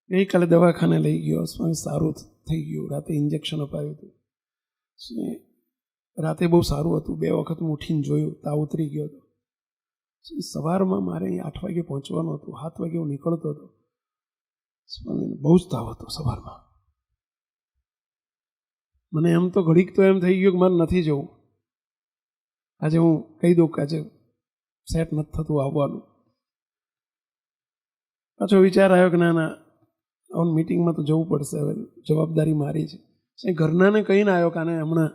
ગઈકાલે દવાખાને લઈ ગયો. સ્વામી સારું થઈ ગયું. રાતે ઇન્જેક્શન અપાયું હતું. રાતે બહુ સારું હતું. 2 વખત હું ઉઠીને જોયું, તાવ ઉતરી ગયો હતો. સવારમાં મારે અહીં 8 વાગે પહોંચવાનું હતું. 7 વાગે હું નીકળતો હતો. સ્વામીને બહુ જ તાવ હતો સવારમાં. મને એમ તો ઘડીક તો એમ થઈ ગયું કે મારે નથી જવું. આજે હું કહી દઉં કે આજે સેટ નથી થતું આવવાનું. પાછો વિચાર આવ્યો કે ના મિટિંગમાં તો જવું પડશે, હવે જવાબદારી મારી છે. ઘરનાને કહીને આવ્યો કે આને હમણાં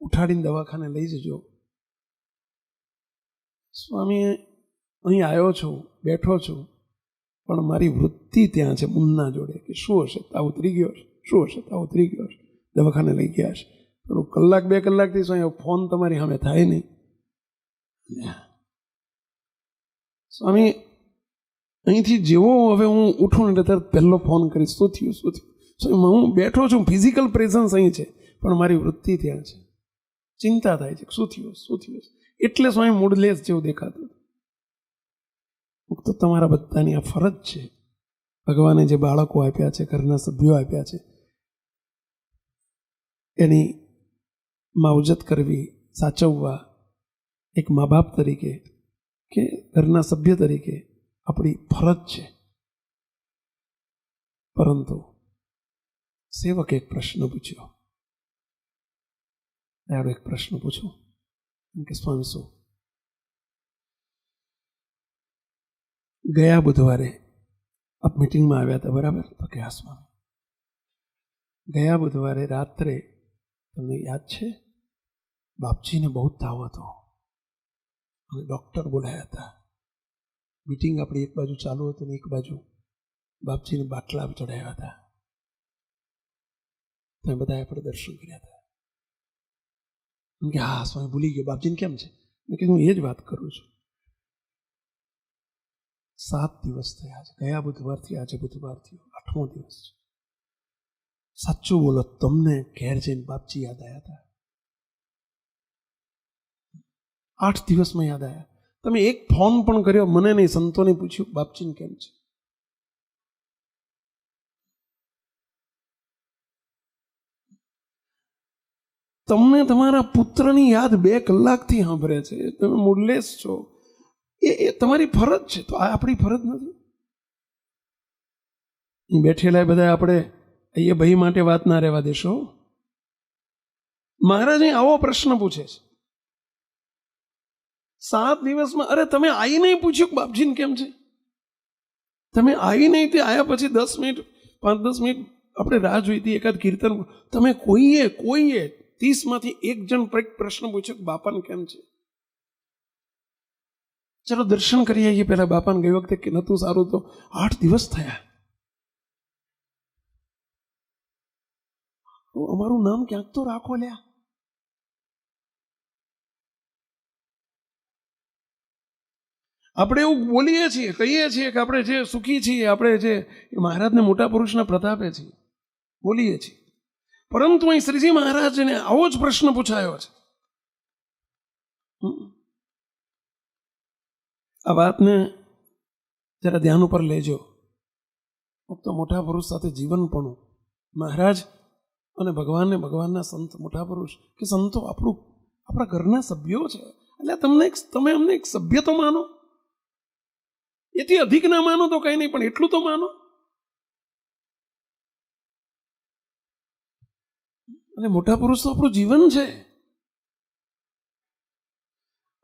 ઉઠાડીને દવાખાને લઈ જજો. સ્વામી અહીં આવ્યો છું, બેઠો છું, પણ મારી વૃત્તિ ત્યાં છે મુન્ના જોડે કે શું હશે, તાવ ઉતરી ગયો હશે, શું હશે, તાવ ઉતરી ગયો હશે, દવાખાને લઈ ગયા હશે. પેલું કલાક 2 કલાકથી સ્વામી ફોન તમારી સામે થાય નહીં. સ્વામી અહીંથી જેવો હવે હું ઉઠું ને એટલે તરત પહેલો ફોન કરીશ, શું થયું, શું થયું. સ્વામી હું બેઠો છું, ફિઝિકલ પ્રેઝન્સ અહીં છે, પણ મારી વૃત્તિ ત્યાં છે. ચિંતા થાય છે શું થયું, શું થયું. એટલે સ્વામી મૂડલેસ જેવું દેખાતું. તો તમારા બધાની આ ફરજ છે. ભગવાને જે બાળકો આપ્યા છે, ઘરના સભ્યો આપ્યા છે, એની માવજત કરવી, સાચવવા એક મા બાપ તરીકે કે ઘરના સભ્ય તરીકે આપણી ફરજ છે. પરંતુ સેવકે એક પ્રશ્ન પૂછ્યો. એક પ્રશ્ન પૂછો કે સ્વામી શું? ગયા બુધવારે આપ મિટિંગમાં આવ્યા હતા બરાબર? તો કે હા સ્વામી. ગયા બુધવારે રાત્રે તમને યાદ છે બાપજીને બહુ તાવ હતો અને ડૉક્ટર બોલાયા હતા. મિટિંગ આપણી એક બાજુ ચાલુ હતી ને એક બાજુ બાપજીને બાટલા ચડાવ્યા હતા. તમે બધા આપણે દર્શન કર્યા હતા. એમ કે હા સ્વામી ભૂલી ગયો, બાપજીને કેમ છે? મેં કીધું હું એ જ વાત કરું છું. 7 દિવસ થયા છે, ગયા બુધવારથી આજે બુધવાર થયો, 8મો દિવસ છે. સાચું બોલો, તમને ઘેર જઈને બાપજી યાદ આવ્યા હતા? 8 દિવસમાં યાદ આવ્યા. તમે એક ફોન પણ કર્યો મને નહીં, સંતોને પૂછ્યું બાપજીને કેમ છે. તમને તમારા પુત્રની યાદ 2 કલાકથી સાંભળે છે, તમે મૂળલેસ છો, એ તમારી ફરજ છે. તો આ આપણી ફરજ નથી? અહીં બેઠેલા બધા આપણે અહીંયા ભાઈ માટે વાત ના રહેવા દેશો. મહારાજ આવો પ્રશ્ન પૂછે છે 7 દિવસમાં. અરે તમે આવી નહીં પૂછ્યું કે બાપજીને કેમ છે? તમે આવી નહીં, તે આવ્યા પછી 10 મિનિટ 5-10 મિનિટ આપણે રાહ જોઈતી એકાદ કીર્તન. તમે કોઈએ 30માંથી 1 જણ પ્રશ્ન પૂછ્યો કે બાપાને કેમ છે? ચલો દર્શન કરી આવીએ પહેલા બાપાને. ગઈ વખતે કે નહોતું સારું તો 8 દિવસ થયા. અમારું નામ ક્યાંક તો રાખો લ્યા. આપણે એવું બોલીએ છીએ, કહીએ છીએ કે આપણે જે સુખી છીએ, આપણે જે મહારાજને મોટા પુરુષના પ્રતાપે છીએ, બોલીએ છીએ. પરંતુ અહીં શ્રીજી મહારાજને આવો જ પ્રશ્ન પૂછાયો છે. આ વાતને જરા ધ્યાન ઉપર લેજો. ફક્ત મોટા પુરુષ સાથે જીવનપણું, મહારાજ અને ભગવાનને, ભગવાનના સંત, મોટા પુરુષ કે સંતો આપણા ઘરના સભ્યો છે. એટલે તમે અમને એક સભ્ય તો માનો. એથી અધિક ના માનો તો કઈ નહીં, પણ એટલું તો માનો. અને મોટા પુરુષ તો આપણું જીવન છે.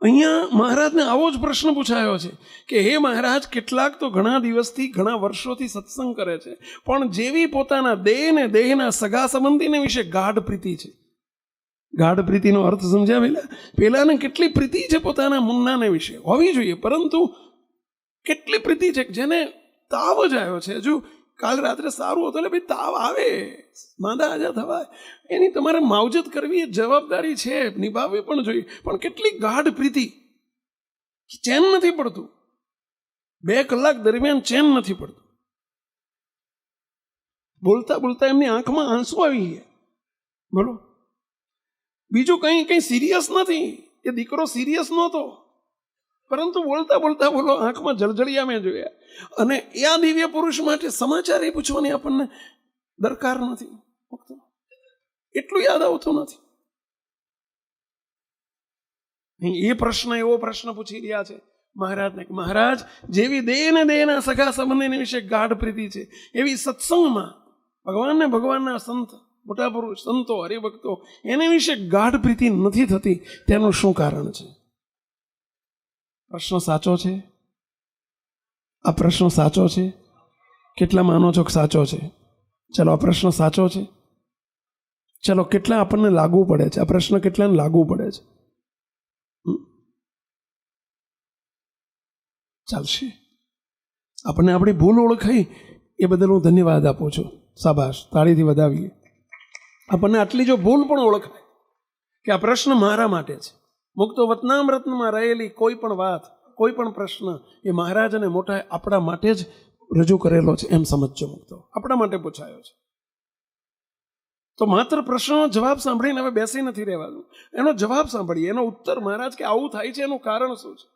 અહીંયા મહારાજને આવો જ પ્રશ્ન પૂછાયો છે કે હે મહારાજ, કેટલાક તો ઘણા દિવસથી, ઘણા વર્ષોથી સત્સંગ કરે છે, પણ જેવી પોતાના દેહ ને દેહના સગા સંબંધીને વિશે ગાઢ પ્રીતિ છે. ગાઢ પ્રીતિનો અર્થ સમજાવેલા. પેલાને કેટલી પ્રીતિ છે પોતાના મુન્નાને વિશે, હોવી જોઈએ, પરંતુ કેટલી પ્રીતિ છે જેને તાવ જ આવ્યો છે. હજુ કાલ રાત્રે સારું હતું, એટલે ભાઈ તાવ આવે, માંદા આજા થવાય, એની તમારે માવજત કરવી એ જવાબદારી છે, નિભાવવી પણ જોઈએ. પણ કેટલી ગાઢ પ્રીતિ, ચેન નથી પડતું. 2 કલાક દરમિયાન ચેન નથી પડતું. બોલતા બોલતા એમની આંખમાં આંસુ આવી ગયા. બોલો, બીજું કઈ સિરિયસ નથી. એ દીકરો સિરિયસ નહોતો, પરંતુ બોલતા બોલતા બોલો, આંખમાં જળજળિયા મેં જોયા. અને એ આ દિવ્ય પુરુષ માટે સમાચાર એ પૂછવાની આપણને દરકાર નથી. એટલું યાદ આવતું નથી. એ પ્રશ્ન, એવો પ્રશ્ન પૂછી રહ્યા છે મહારાજને કે મહારાજ, જેવી દેહ ને દેહના સગા સંબંધીને વિશે ગાઢ પ્રીતિ છે, એવી સત્સંગમાં ભગવાનને, ભગવાનના સંત, મોટા પુરુષ, સંતો, હરિભક્તો, એને વિશે ગાઢ પ્રીતિ નથી થતી. તેનું શું કારણ છે? પ્રશ્ન સાચો છે? આ પ્રશ્ન સાચો છે? કેટલા માનો છો કે સાચો છે? ચલો, આ પ્રશ્ન સાચો છે? ચલો, કેટલા આપણને લાગુ પડે છે? આ પ્રશ્ન કેટલાને લાગુ પડે છે? ચાલશે. આપણને આપણી ભૂલ ઓળખાઈ એ બદલ હું ધન્યવાદ આપું છું. શાબાશ, તાળીથી વધાવીએ. આપણને આટલી જો ભૂલ પણ ઓળખાય કે આ પ્રશ્ન મારા માટે છે, મુક્તો વતનામૃતમાં રહેલી કોઈ પણ વાત, કોઈ પણ પ્રશ્ન એ મહારાજ અને મોટા આપણા માટે જ રજૂ કરેલો છે એમ સમજજો. મુક્તો આપણા માટે પૂછાયો છે. તો માત્ર પ્રશ્નનો જવાબ સાંભળીને હવે બેસી નથી રહેવાનું. એનો જવાબ સાંભળીએ, એનો ઉત્તર. મહારાજ કે આવું થાય છે, એનું કારણ શું છે?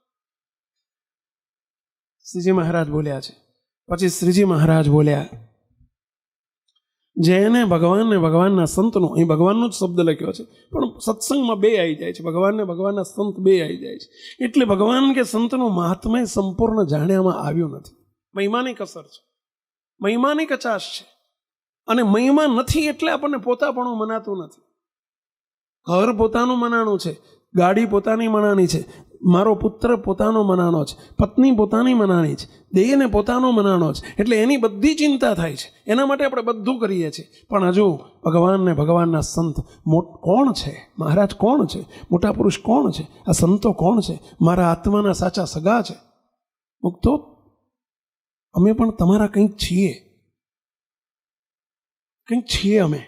શ્રીજી મહારાજ બોલ્યા છે. પછી શ્રીજી મહારાજ બોલ્યા, જેને ભગવાનને, ભગવાનના સંતનો, અહીં ભગવાનનો જ શબ્દ લખ્યો છે, પણ સત્સંગમાં 2 આવી જાય છે. ભગવાનને, ભગવાનના સંત 2 આવી જાય છે. એટલે ભગવાન કે સંતનું મહાત્મય સંપૂર્ણ જાણ્યામાં આવ્યું નથી. મહિમાની કસર છે, મહિમાની કચાશ છે. અને મહિમા નથી એટલે આપણને પોતાપણું મનાતું નથી. ઘર પોતાનું મનાણું છે, ગાડી પોતાની મનાણી છે, મારો પુત્ર પોતાનો મનાણો છે, પત્ની પોતાની મનાણી છે, દેહને પોતાનો મનાણો છે. એટલે એની બધી ચિંતા થાય છે, એના માટે આપણે બધું કરીએ છીએ. પણ હજુ ભગવાનને, ભગવાનના સંત કોણ છે? મહારાજ કોણ છે? મોટા પુરુષ કોણ છે? આ સંતો કોણ છે? મારા આત્માના સાચા સગા છે. મુક્તો, અમે પણ તમારા કંઈક છીએ, કંઈક છીએ. અમે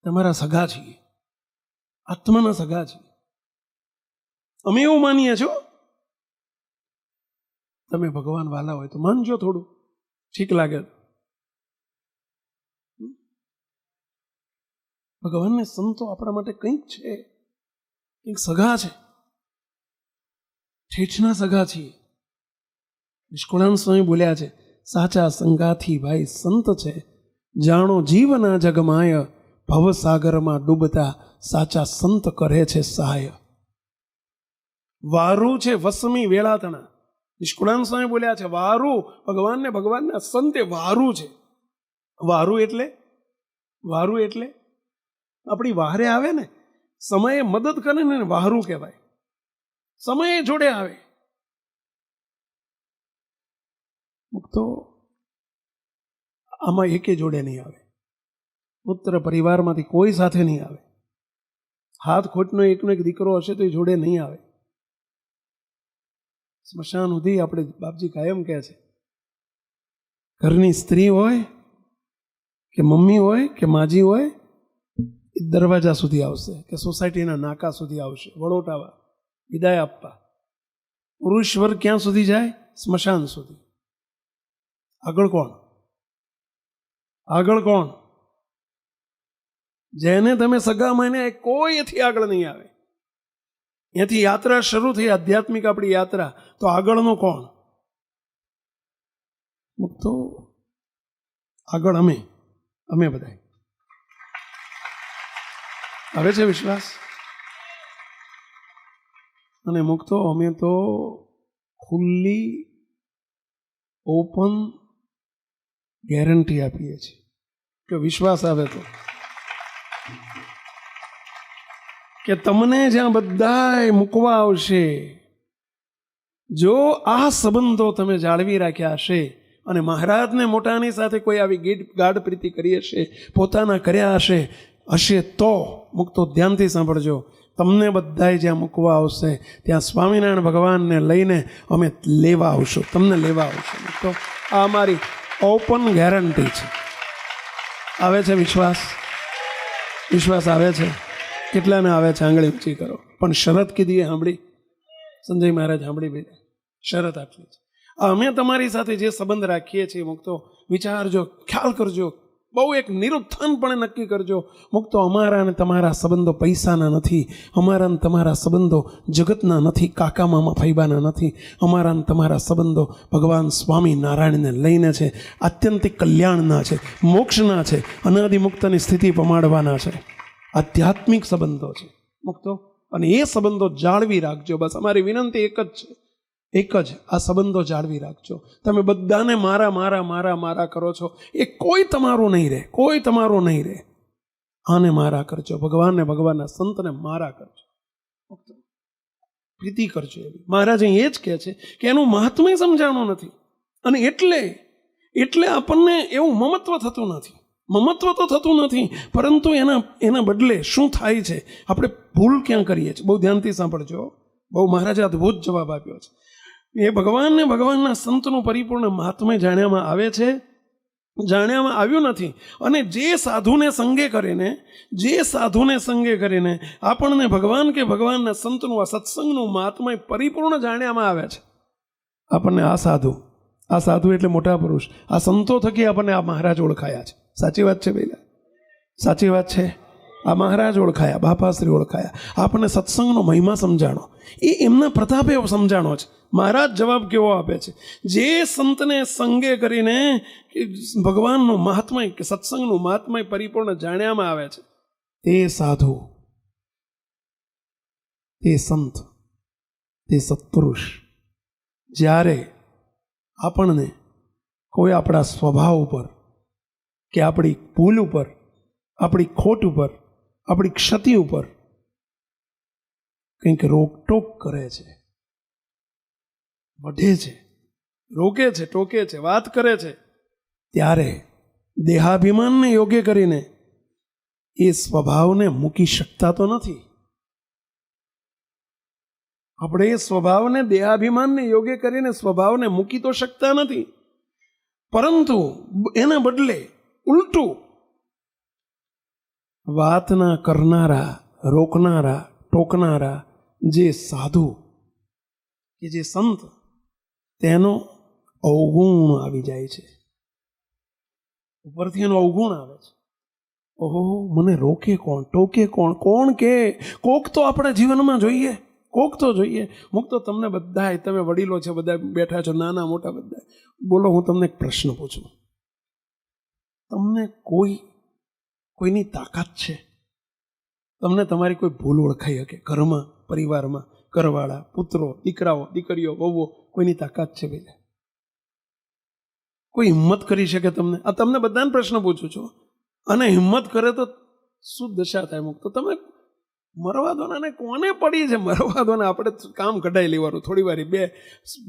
તમારા સગા છીએ, આત્માના સગા છીએ. અમે એવું માનીએ છો. તમે ભગવાન વાલા હોય તો માનજો, થોડું ઠીક લાગે. ભગવાનને સંતો આપણા માટે કંઈક છે. કંઈક સગા છે, ઠેઠના સગા છીએ. નિષ્કુળાનંદ સ્વામી બોલ્યા છે, સાચા સંગાથી ભાઈ સંત છે, જાણો જીવના જગમાય, ભવસાગરમાં ડૂબતા સાચા સંત કરે છે સહાય. વારું છે વસમી વેળાતણા. નિષ્કુળાનંદ સ્વામી બોલ્યા છે, વારું ભગવાનના સંતે વારું છે. વારું એટલે આપણી વારે આવે ને, સમયે મદદ કરે ને વારું કહેવાય. સમયે જોડે આવે. તો આમાં એકે જોડે નહીં આવે. પુત્ર પરિવારમાંથી કોઈ સાથે નહીં આવે. હાથ ખોટનો એકનો એક દીકરો હશે તો એ જોડે નહીં આવે. સ્મશાન સુધી આપણે બાપજી કાયમ કહે છે, ઘરની સ્ત્રી હોય કે મમ્મી હોય કે માજી હોય, એ દરવાજા સુધી આવશે કે સોસાયટીના નાકા સુધી આવશે, વડોટાવા વિદાય આપવા. પુરુષ વર્ગ ક્યાં સુધી જાય? સ્મશાન સુધી. આગળ કોણ? જેને તમે સગા માન્યા કોઈ એથી આગળ નહીં આવે. અહીંયાથી યાત્રા શરૂ થઈ, આધ્યાત્મિક આપણી યાત્રા, તો આગળનો કોણ? તો આગળ અમે બધા. આવે છે વિશ્વાસ? અને મુક્તો અમે તો ખુલ્લી ઓપન ગેરંટી આપીએ છીએ કે વિશ્વાસ આવે તો, કે તમને જ્યાં બધાય મૂકવા આવશે, જો આ સંબંધો તમે જાળવી રાખ્યા હશે અને મહારાજને મોટાની સાથે કોઈ આવી ગાઢ પ્રીતિ કરી હશે, પોતાના કર્યા હશે તો મુક્તો ધ્યાનથી સાંભળજો, તમને બધાય જ્યાં મૂકવા આવશે ત્યાં સ્વામિનારાયણ ભગવાનને લઈને અમે લેવા આવશું, તમને લેવા આવશું. તો આ અમારી ઓપન ગેરંટી છે. આવે છે વિશ્વાસ? વિશ્વાસ આવે છે? કેટલાને આવે છે? આંગળી ઊંચી કરો. પણ શરત કીધી સાંભળી? સંજય મહારાજ સાંભળી બેટા, શરત આટલી છે. અમે તમારી સાથે જે સંબંધ રાખીએ છીએ મુક્તો, વિચારજો, ખ્યાલ કરજો, બહુ એક નિરુત્થાનપણે નક્કી કરજો. મુક્તો અમારા અને તમારા સંબંધો પૈસાના નથી, અમારા અને તમારા સંબંધો જગતના નથી, કાકા મામા ફૈબાના નથી. અમારા અને તમારા સંબંધો ભગવાન સ્વામી નારાયણને લઈને છે, આત્યંતિક કલ્યાણના છે, મોક્ષના છે, અનાદિમુક્તની સ્થિતિ પમાડવાના છે, આધ્યાત્મિક સંબંધો છે મુક્તો. અને એ સંબંધો જાળવી રાખજો. બસ અમારી વિનંતી એક જ આ સંબંધો જાળવી રાખજો. તમે બધાને મારા કરો છો, એ કોઈ તમારું નહીં રહે. આને મારા કરજો, ભગવાનને, ભગવાનના સંતને મારા કરજો, પ્રીતિ કરજો. એવી મહારાજ અહીં એ જ કહે છે કે એનું મહાત્મ્ય સમજાણું નથી. અને એટલે આપણને એવું મમત્વ તો થતું નથી, પરંતુ એના બદલે શું થાય છે, આપણે ભૂલ ક્યાં કરીએ છીએ? બહુ ધ્યાનથી સાંભળજો. બહુ મહારાજે અદ્ભુત જવાબ આપ્યો છે. એ ભગવાનને, ભગવાનના સંતનું પરિપૂર્ણ મહાત્મ્ય જાણ્યામાં આવ્યું નથી. અને જે સાધુને સંગે કરીને આપણને ભગવાન કે ભગવાનના સંતનું, આ સત્સંગનું મહાત્મ્ય પરિપૂર્ણ જાણ્યામાં આવે છે, આપણને આ સાધુ એટલે મોટા પુરુષ, આ સંતો થકી આપણને આ મહારાજ ઓળખાયા છે. સાચી વાત છે ભાઈ? સાચી વાત છે. આ મહારાજ ઓળખાયા, બાપાશ્રી ઓળખાયા, આપણને સત્સંગનો મહિમા સમજાણો. એ એમના પ્રતાપે સમજાણો છે. મહારાજ જવાબ કેવો આપે છે? જે સંતને સંગે કરીને ભગવાનનું મહાત્મય કે સત્સંગનું મહાત્મય પરિપૂર્ણ જાણ્યામાં આવે છે, તે સાધુ, તે સંત, તે સત્પુરુષ જ્યારે આપણને કોઈ આપણા સ્વભાવ ઉપર કે આપણી ભૂલ ઉપર, આપણી ખોટ ઉપર, આપણી ક્ષતિ ઉપર કંઈક રોકટોક કરે છે, વઢે છે, રોકે છે, ટોકે છે, વાત કરે છે, ત્યારે દેહાભિમાનને યોગ્ય કરીને એ સ્વભાવને મૂકી શકતા તો નથી. આપણે એ સ્વભાવને, દેહાભિમાનને યોગ્ય કરીને સ્વભાવને મૂકી તો શકતા નથી, પરંતુ એના બદલે ઉલટું વાતના કરનારા, રોકનારા, ટોકનારા જે સાધુ કે જે સંત, તેનો અવગુણ આવી જાય છે. ઉપરથી એનો અવગુણ આવે છે. ઓહો, મને રોકે કોણ, ટોકે કોણ, કોણ કે? કોક તો આપણા જીવનમાં જોઈએ, કોક તો જોઈએ. મુક્તો તમને બધાય, તમે વડીલો છે, બધા બેઠા છો, નાના મોટા બધા, બોલો, હું તમને એક પ્રશ્ન પૂછું. તમને કોઈની તાકાત છે? તમને તમારી કોઈ ભૂલ ઓળખાઈ શકે? ઘરમાં, પરિવારમાં, ઘરવાળા, પુત્રો, દીકરાઓ, દીકરીઓ, વહુઓ, કોઈની તાકાત છે ભાઈ? કોઈ હિંમત કરી શકે તમને? આ તમને બધાને પ્રશ્ન પૂછું છું. અને હિંમત કરે તો શું દશા થાય? મુક્તો તમે મરવા દો ને, કોને પડી છે મરવા દો ને. આપણે કામ કઢાઈ લેવાનું, થોડી વાર બે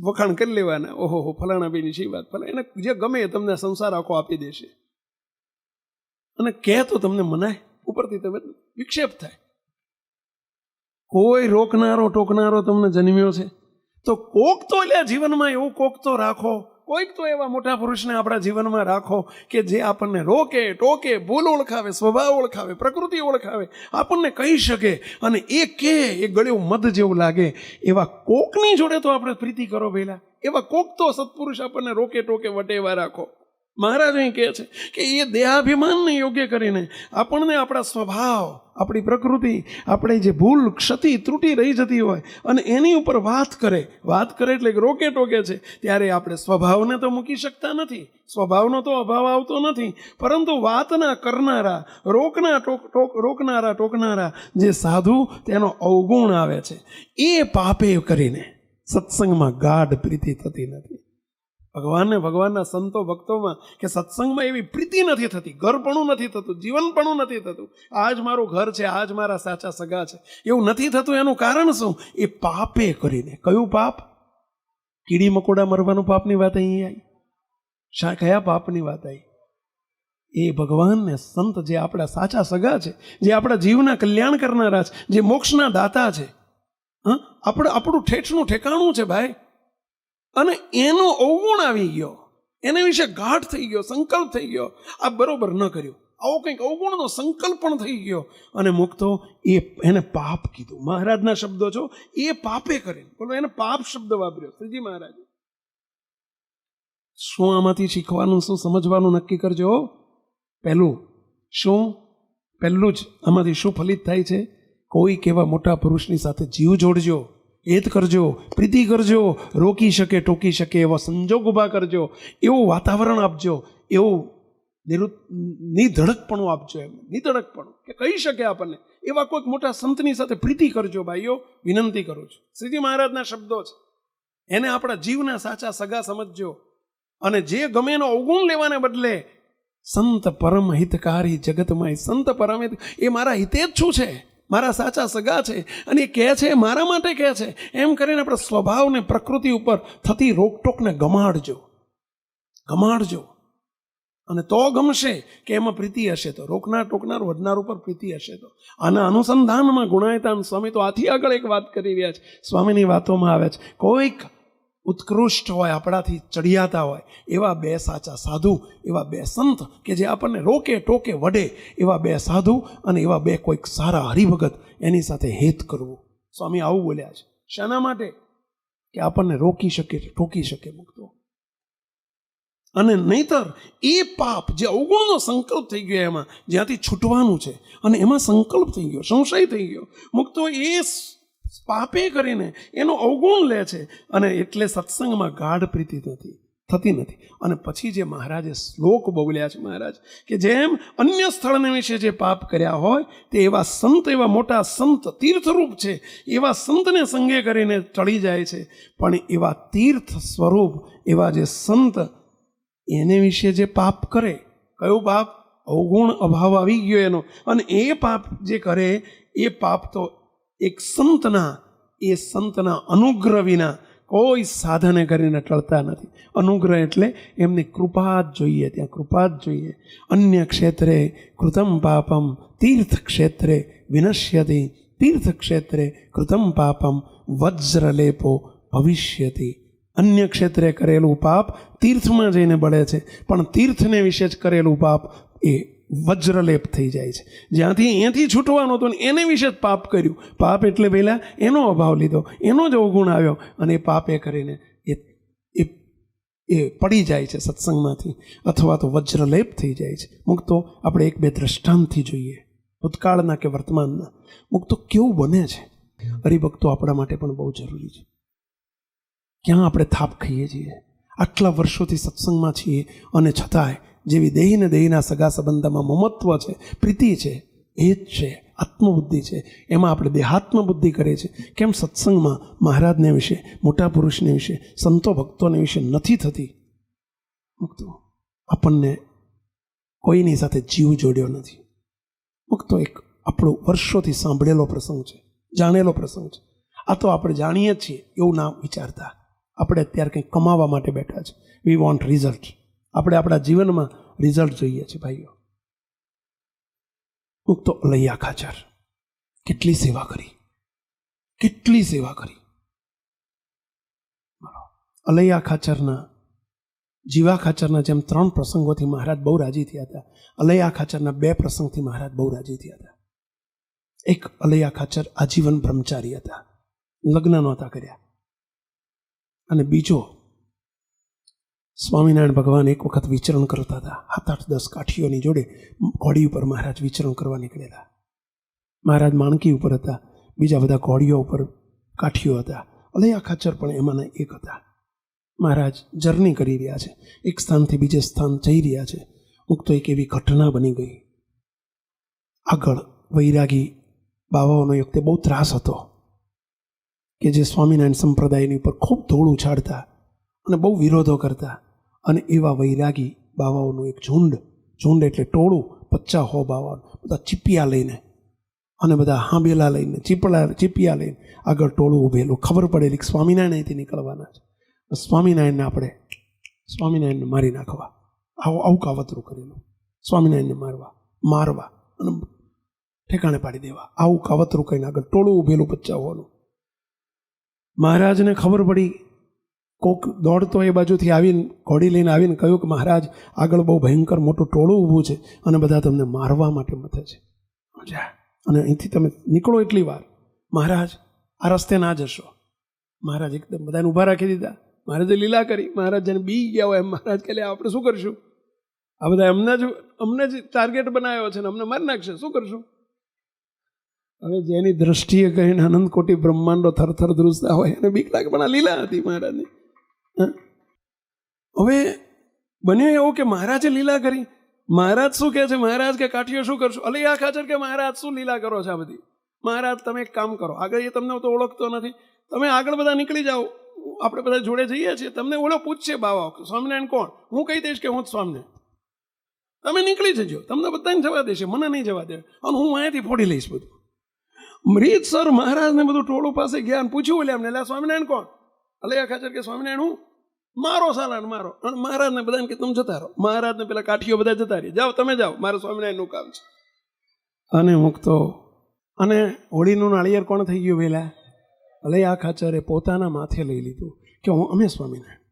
વખાણ કરી લેવાના, ઓહો ફલાણા બેની શી વાત, ફલા એને જે ગમે એ તમને સંસાર આખો આપી દેશે. અને કહે તો તમને મનાય, ઉપરથી તમે વિક્ષેપ થાય. કોઈ રોકનારો ટોકનારો તમને જન્મ્યો છે તો કોક તો લે જીવનમાં, એવું કોક તો રાખો. કોઈક તો એવા મોટા પુરુષને આપણા જીવનમાં રાખો કે જે આપણને રોકે, ટોકે, ભૂલ ઓળખાવે, સ્વભાવ ઓળખાવે, પ્રકૃતિ ઓળખાવે, આપણને કહી શકે. અને એ કે એ ગળ્યું મધ જેવું લાગે. એવા કોકની જોડે તો આપણે પ્રીતિ કરો પહેલા. એવા કોક તો સત્પુરુષ આપણને રોકે, ટોકે, વટેવા રાખો. મહારાજ અહીં કહે છે કે એ દેહાભિમાનને યોગ્ય કરીને આપણને આપણા સ્વભાવ, આપણી પ્રકૃતિ, આપણે જે ભૂલ, ક્ષતિ, ત્રુટિ રહી જતી હોય અને એની ઉપર વાત કરે એટલે રોકે ટોકે છે, ત્યારે આપણે સ્વભાવને તો મૂકી શકતા નથી. સ્વભાવનો તો અભાવ આવતો નથી, પરંતુ વાતના કરનારા, રોકનારા ટોકનારા જે સાધુ, તેનો અવગુણ આવે છે. એ પાપે કરીને સત્સંગમાં ગાઢ પ્રીતિ થતી નથી. ભગવાનના સંતો ભક્તોમાં કે સત્સંગમાં એવી પ્રીતિ નથી થતી, ઘરપણું નથી થતું, જીવનપણું નથી થતું. આજ મારું ઘર છે, આજ મારા સાચા સગા છે, એવું નથી થતું. એનું કારણ શું? એ પાપે કરીને. કયું પાપ? કીડી મકોડા મરવાનું પાપની વાત અહીં આવી. કયા પાપની વાત આવી? એ ભગવાનને સંત જે આપણા સાચા સગા છે, જે આપણા જીવના કલ્યાણ કરનારા છે, જે મોક્ષના દાતા છે, આપણું ઠેઠનું ઠેકાણું છે ભાઈ. અને એનો અવગુણ આવી ગયો, એના વિશે ગાઢ થઈ ગયો, સંકલ્પ થઈ ગયો, આ બરોબર ન કર્યું, આવો કંઈક અવગુણનો સંકલ્પ પણ થઈ ગયો. અને મુક્તો એને પાપ કીધું. મહારાજના શબ્દો છો, એ પાપે કરે. બોલો, એને પાપ શબ્દ વાપર્યો શ્રીજી મહારાજ. શું આમાંથી શીખવાનું, શું સમજવાનું નક્કી કરજો. પહેલું જ આમાંથી શું ફલિત થાય છે? કોઈક એવા મોટા પુરુષની સાથે જીવ જોડજો, હેત કરજો, પ્રીતિ કરજો, રોકી શકે, ટોકી શકે એવો સંજોગ ઊભા કરજો, એવું વાતાવરણ આપજો, એવું નિધડકપણું આપજો. એમ નિધડકપણું કે કહી શકે આપણને એવા કોઈક મોટા સંતની સાથે પ્રીતિ કરજો. ભાઈઓ, વિનંતી કરું છું. શ્રીજી મહારાજના શબ્દો છે, એને આપણા જીવના સાચા સગા સમજજો. અને જે ગમે એનો અવગુણ લેવાને બદલે સંત પરમ હિતકારી જગતમાં, સંત પરમ એ મારા હિતે જ શું છે, મારા સાચા સગા છે, અને એ કહે છે મારા માટે કહે છે, એમ કરીને આપણે સ્વભાવને, પ્રકૃતિ ઉપર થતી રોકટોકને ગમાડજો. અને તો ગમશે કે એમાં પ્રીતિ હશે તો. રોકનાર ટોકનાર વડનાર ઉપર પ્રીતિ હશે તો. આના અનુસંધાનમાં ગુણાયતાન સ્વામી તો આથી આગળ એક વાત કરી રહ્યા છે. સ્વામીની વાતોમાં આવે છે, કોઈક ઉત્કૃષ્ટ હોય, આપણાથી ચડિયાતા હોય, એવા બે સાચા સાધુ, એવા બે સંત કે જે આપણને રોકે, ટોકે, વડે, એવા બે સાધુ અને એવા બે કોઈક સારા હરિભગત, એની સાથે હેત કરવું. સ્વામી આવું બોલ્યા છે. શાના માટે? કે આપણને રોકી શકે, ટોકી શકે મુક્તો. અને નહીતર એ પાપ, જે અવગુણનો સંકલ્પ થઈ ગયો, એમાં જ્યાંથી છૂટવાનું છે, અને એમાં સંકલ્પ થઈ ગયો, સંશય થઈ ગયો, મુક્તો એ પાપે કરીને એનો અવગુણ લે છે. અને એટલે સત્સંગમાં ગાઢ પ્રીતિ થતી નથી. અને પછી જે મહારાજે શ્લોક બોલ્યા છે, મહારાજ કે જેમ અન્ય સ્થળને વિશે જે પાપ કર્યા હોય તે એવા સંત, એવા મોટા સંત, તીર્થરૂપ છે, એવા સંતને સંગે કરીને ટળી જાય છે. પણ એવા તીર્થ સ્વરૂપ એવા જે સંત, એને વિશે જે પાપ કરે, કયું પાપ? અવગુણ, અભાવ આવી ગયો એનો. અને એ પાપ જે કરે, એ પાપ તો એક સંતના અનુગ્રહ વિના કોઈ સાધને કરીને ટળતા નથી. અનુગ્રહ એટલે એમની કૃપા જ જોઈએ, ત્યાં કૃપા જ જોઈએ. અન્ય ક્ષેત્રે કૃતમ પાપમ તીર્થ ક્ષેત્રે વિનશ્યતિ, તીર્થ ક્ષેત્રે કૃતમ પાપમ વજ્રલેપો ભવિષ્યતિ. અન્ય ક્ષેત્રે કરેલું પાપ તીર્થમાં જઈને બળે છે, પણ તીર્થને વિશે જ કરેલું પાપ એ વજ્રલેપ થઈ જાય છે. જ્યાંથી અહીંયાથી છૂટવાનું હતું ને એને વિશે જ પાપ કર્યું. પાપ એટલે પહેલાં એનો અભાવ લીધો, એનો જ અવગુણ આવ્યો, અને એ પાપે કરીને એ પડી જાય છે સત્સંગમાંથી, અથવા તો વજ્રલેપ થઈ જાય છે. મુક્તો આપણે એક બે દ્રષ્ટાંતથી જોઈએ, ભૂતકાળના કે વર્તમાનના. મુક્તો કેવું બને છે. હરિભક્તો આપણા માટે પણ બહુ જરૂરી છે. ક્યાં આપણે થાપ ખાઈએ છીએ. આટલા વર્ષોથી સત્સંગમાં છીએ અને છતાંય જેવી દેહીને દેહીના સગા સંબંધમાં મમત્વ છે, પ્રીતિ છે, એ જ છે આત્મબુદ્ધિ છે, એમાં આપણે દેહાત્મ બુદ્ધિ કરીએ છીએ. કેમ સત્સંગમાં મહારાજને વિશે, મોટા પુરુષને વિશે, સંતો ભક્તોને વિશે નથી થતી. મુક્તો આપણને કોઈની સાથે જીવ જોડ્યો નથી. મુક્તો એક આપણો વર્ષોથી સાંભળેલો પ્રસંગ છે, જાણેલો પ્રસંગ છે. આ તો આપણે જાણીએ જ છીએ એવું ના વિચારતા. આપણે અત્યારે કંઈક કમાવા માટે બેઠા છે. We want result. આપણે આપણા જીવનમાં રિઝલ્ટ જોઈએ છે ભાઈઓ. મુક્તો અલૈયા ખાચર કેટલી સેવા કરી, કેટલી સેવા કરી. અલૈયા ખાચરના, જીવા ખાચરના જેમ 3 પ્રસંગોથી મહારાજ બહુ રાજી થયા હતા. અલૈયા ખાચરના 2 પ્રસંગથી મહારાજ બહુ રાજી થયા હતા. એક, અલૈયા ખાચર આજીવન બ્રહ્મચારી હતા, લગ્ન નહોતા કર્યા. અને બીજો, સ્વામિનારાયણ ભગવાન એક વખત વિચરણ કરતા હતા. 7-8-10 કાઠીઓની જોડે ઘોડી ઉપર મહારાજ વિચરણ કરવા નીકળેલા. મહારાજ માણકી ઉપર હતા, બીજા બધા ઘોડીઓ ઉપર કાઠીઓ હતા. અલૈયા ખાચર પણ એમાંના એક હતા. મહારાજ જર્ની કરી રહ્યા છે, એક સ્થાનથી બીજે સ્થાન જઈ રહ્યા છે. મુક્તો એક એવી ઘટના બની ગઈ. આગળ વૈરાગી બાવાઓનો એક બહુ ત્રાસ હતો કે જે સ્વામિનારાયણ સંપ્રદાયની ઉપર ખૂબ ધૂળ ઉછાળતા અને બહુ વિરોધો કરતા. અને એવા વૈરાગી બાવાઓનું એક ઝુંડ એટલે ટોળું, 50-100 બાવાઓ, બધા ચીપિયા લઈને અને બધા હાંબેલા લઈને, ચીપિયા લઈને આગળ ટોળું ઊભેલું. ખબર પડેલી કે સ્વામિનારાયણ અહીંથી નીકળવાના છે. સ્વામિનારાયણને મારી નાખવા, આવું કાવતરું કરેલું. સ્વામિનારાયણને મારવા અને ઠેકાણે પાડી દેવા, આવું કાવતરું કરીને આગળ ટોળું ઊભેલું 50-100નું. મહારાજને ખબર પડી. કોક દોડતો એ બાજુથી આવીને, ઘોડી લઈને આવીને કહ્યું કે મહારાજ, આગળ બહુ ભયંકર મોટું ટોળું ઊભું છે અને બધા તમને મારવા માટે મથે છે, અને અહીંથી તમે નીકળો એટલી વાર. મહારાજ, આ રસ્તે ના જશો. મહારાજ એકદમ બધાને ઊભા રાખી દીધા. મહારાજે લીલા કરી. મહારાજ જેને બી ગયા હોય એમ મહારાજ કહે, આપણે શું કરશું? આ બધા અમને જ ટાર્ગેટ બનાવ્યો છે ને અમને મારી નાખશે, શું કરશું? હવે જેની દ્રષ્ટિએ કહીને અનંત કોટી બ્રહ્માંડો થરથર ધ્રુજતા હોય એને બીક લાગે, પણ આ લીલા હતી મહારાજની. હવે બન્યું એવું કે મહારાજે લીલા કરી. મહારાજ શું કહે છે? મહારાજ કે કાઠીઓ શું કરશું? અલૈયા ખાચર કે મહારાજ શું લીલા કરો છો આ બધી? મહારાજ તમે એક કામ કરો, આગળ એ તમને તો ઓળખતો નથી, તમે આગળ બધા નીકળી જાઓ, આપણે બધા જોડે જઈએ છીએ. તમને ઓળો પૂછશે બાવા, સ્વામિનારાયણ કોણ? હું કહી દઈશ કે હું જ સ્વામિનારાયણ. તમે નીકળી જજો, તમને બધાને જવા દેશે, મને નહીં જવા દે, અને હું અહીંયાથી ફોડી લઈશ બધું. રીતસર મહારાજને બધું ટોળું પાસે ગયા અને પૂછ્યું એટલે એમને, સ્વામિનારાયણ કોણ? અલૈયા ખાચર કે સ્વામિનારાયણ હું. મારો સાલાને મારો. અને મહારાજને બધાને કે તમે જતા રહો. મહારાજને પેલા કાઠીઓ બધા જતા રહી, જાઓ તમે જાઓ, મારે સ્વામિનારાયણનું કામ છે. અને મુક્તો અને હોળીનું નાળિયેર કોણ થઈ ગયું વહેલા? અલૈયા ખાચરે પોતાના માથે લઈ લીધું કે અમે સ્વામિનારાયણ.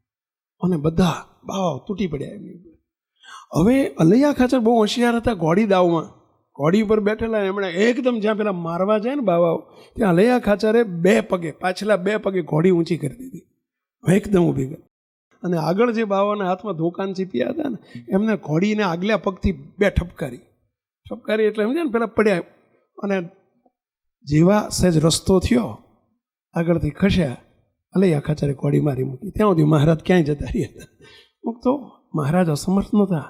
અને બધા બાવા તૂટી પડ્યા એમની ઉપર. હવે અલૈયા ખાચર બહુ હોશિયાર હતા ઘોડી દાવમાં. ઘોડી ઉપર બેઠેલા એમણે એકદમ જ્યાં પેલા મારવા જાય ને બાવાઓ, ત્યાં અલૈયા ખાચરે 2 પગે, પાછલા 2 પગે ઘોડી ઊંચી કરી દીધી, એકદમ ઊભી કરી. અને આગળ જે બાવાના હાથમાં ધોકાન ચીપ્યા હતા ને, એમને ઘોડીને આગલા પગથી 2 ઠપકારી એટલે સમજે ને, પેલા પડ્યા. અને જેવા સહેજ રસ્તો થયો, આગળથી ખસ્યા, અલૈયા ખાચરે ઘોડી મારી મૂકી. ત્યાં સુધી મહારાજ ક્યાંય જતા રહ્યા હતા. તો મહારાજ અસમર્થ નહોતા.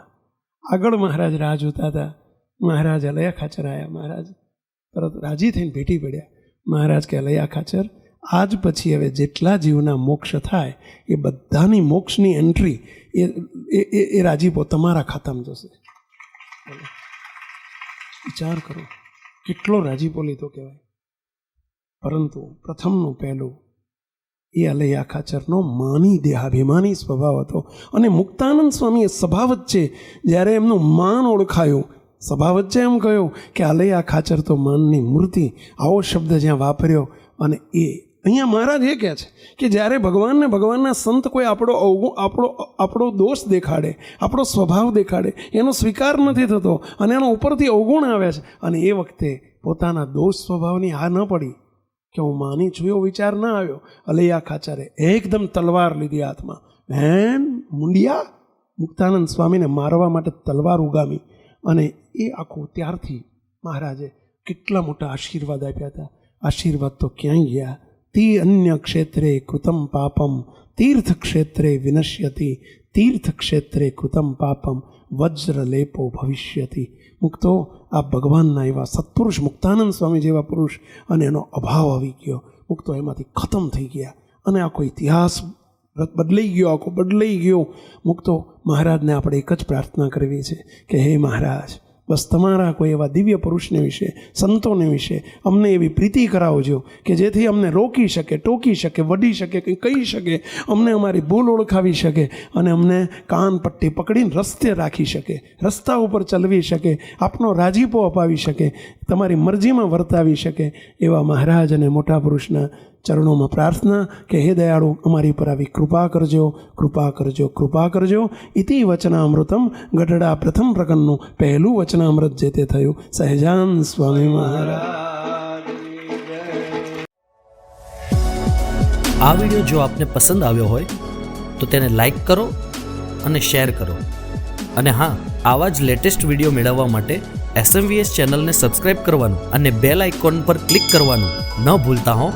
આગળ મહારાજ રાહ જોતા હતા. મહારાજ અલૈયા ખાચર આવ્યા. મહારાજ તરત રાજી થઈને ભેટી પડ્યા. મહારાજ કે અલૈયા ખાચર, આજ પછી હવે જેટલા જીવના મોક્ષ થાય એ બધાની મોક્ષની એન્ટ્રી એ રાજીપો તમારા ખાતામાં જશે. વિચાર કરો કેટલો રાજીપો લીધો કહેવાય. પરંતુ પ્રથમનું પહેલું એ અલૈયા ખાચરનો માની દેહાભિમાની સ્વભાવ હતો. અને મુક્તાનંદ સ્વામીએ સભા વચ્ચે જ્યારે એમનું માન ઓળખાયું, સભા વચ્ચે એમ કહ્યું કે અલૈયા ખાચર તો માનની મૂર્તિ, આવો શબ્દ જ્યાં વાપર્યો. અને એ અહીંયા મહારાજ એ કહે છે કે જ્યારે ભગવાનના સંત કોઈ આપણો દોષ દેખાડે, આપણો સ્વભાવ દેખાડે, એનો સ્વીકાર નથી થતો અને એનો ઉપરથી અવગુણ આવે છે, અને એ વખતે પોતાના દોષ સ્વભાવની આ ન પડી કે હું માની છું એવો વિચાર ના આવ્યો. અલૈયા ખાચરે એકદમ તલવાર લીધી હાથમાં. બેન, મુંડિયા મુક્તાનંદ સ્વામીને મારવા માટે તલવાર ઉગામી અને એ આખું ત્યારથી મહારાજે કેટલા મોટા આશીર્વાદ આપ્યા હતા. આશીર્વાદ તો ક્યાંય ગયા. તી અન્ય ક્ષેત્રે કૃતમ પાપમ તીર્થ ક્ષેત્રે વિનશ્યતિ તીર્થ ક્ષેત્રે કૃતમ પાપમ વજ્રલેપો ભવિષ્યતિ. મુક્તો આ ભગવાનના એવા સત્પુરુષ મુક્તાનંદ સ્વામી જેવા પુરુષ અને એનો અભાવ આવી ગયો. મુક્તો એમાંથી ખતમ થઈ ગયા અને આખો ઇતિહાસ બદલાઈ ગયો, આખો બદલાઈ ગયો. મુક્તો મહારાજને આપણે એક જ પ્રાર્થના કરવી છે કે હે મહારાજ, બસ તમારા કોઈ એવા દિવ્ય પુરુષને વિશે, સંતોને વિશે અમને એવી પ્રીતિ કરાવજો કે જેથી અમને રોકી શકે, ટોકી શકે, વઢી શકે, કંઈ કહી શકે, અમને અમારી ભૂલ ઓળખાવી શકે અને અમને કાન પટ્ટી પકડીને રસ્તે રાખી શકે, રસ્તા ઉપર ચલવી શકે, આપનો રાજીપો અપાવી શકે, તમારી મરજીમાં વર્તાવી શકે. એવા મહારાજ અને મોટા પુરુષના ચરણોમાં પ્રાર્થના કે હે દયાળુ, અમારી પર આવી કૃપા કરજો, કૃપા કરજો, કૃપા કરજો. ઇતિ વચનામૃતમ ગઢડા પ્રથમ પ્રકરણનું પહેલું વચનામૃત જે તે થયું. સહેજાન સ્વામી મહારાજ. આ વિડીયો જો આપને પસંદ આવ્યો હોય તો તેને લાઈક કરો અને શેર કરો. અને હા, આવા જ લેટેસ્ટ વિડીયો મેળવવા માટે SMVS ચેનલને સબસ્ક્રાઇબ કરવાનું અને બેલ આઇકોન પર ક્લિક કરવાનું ન ભૂલતા હો.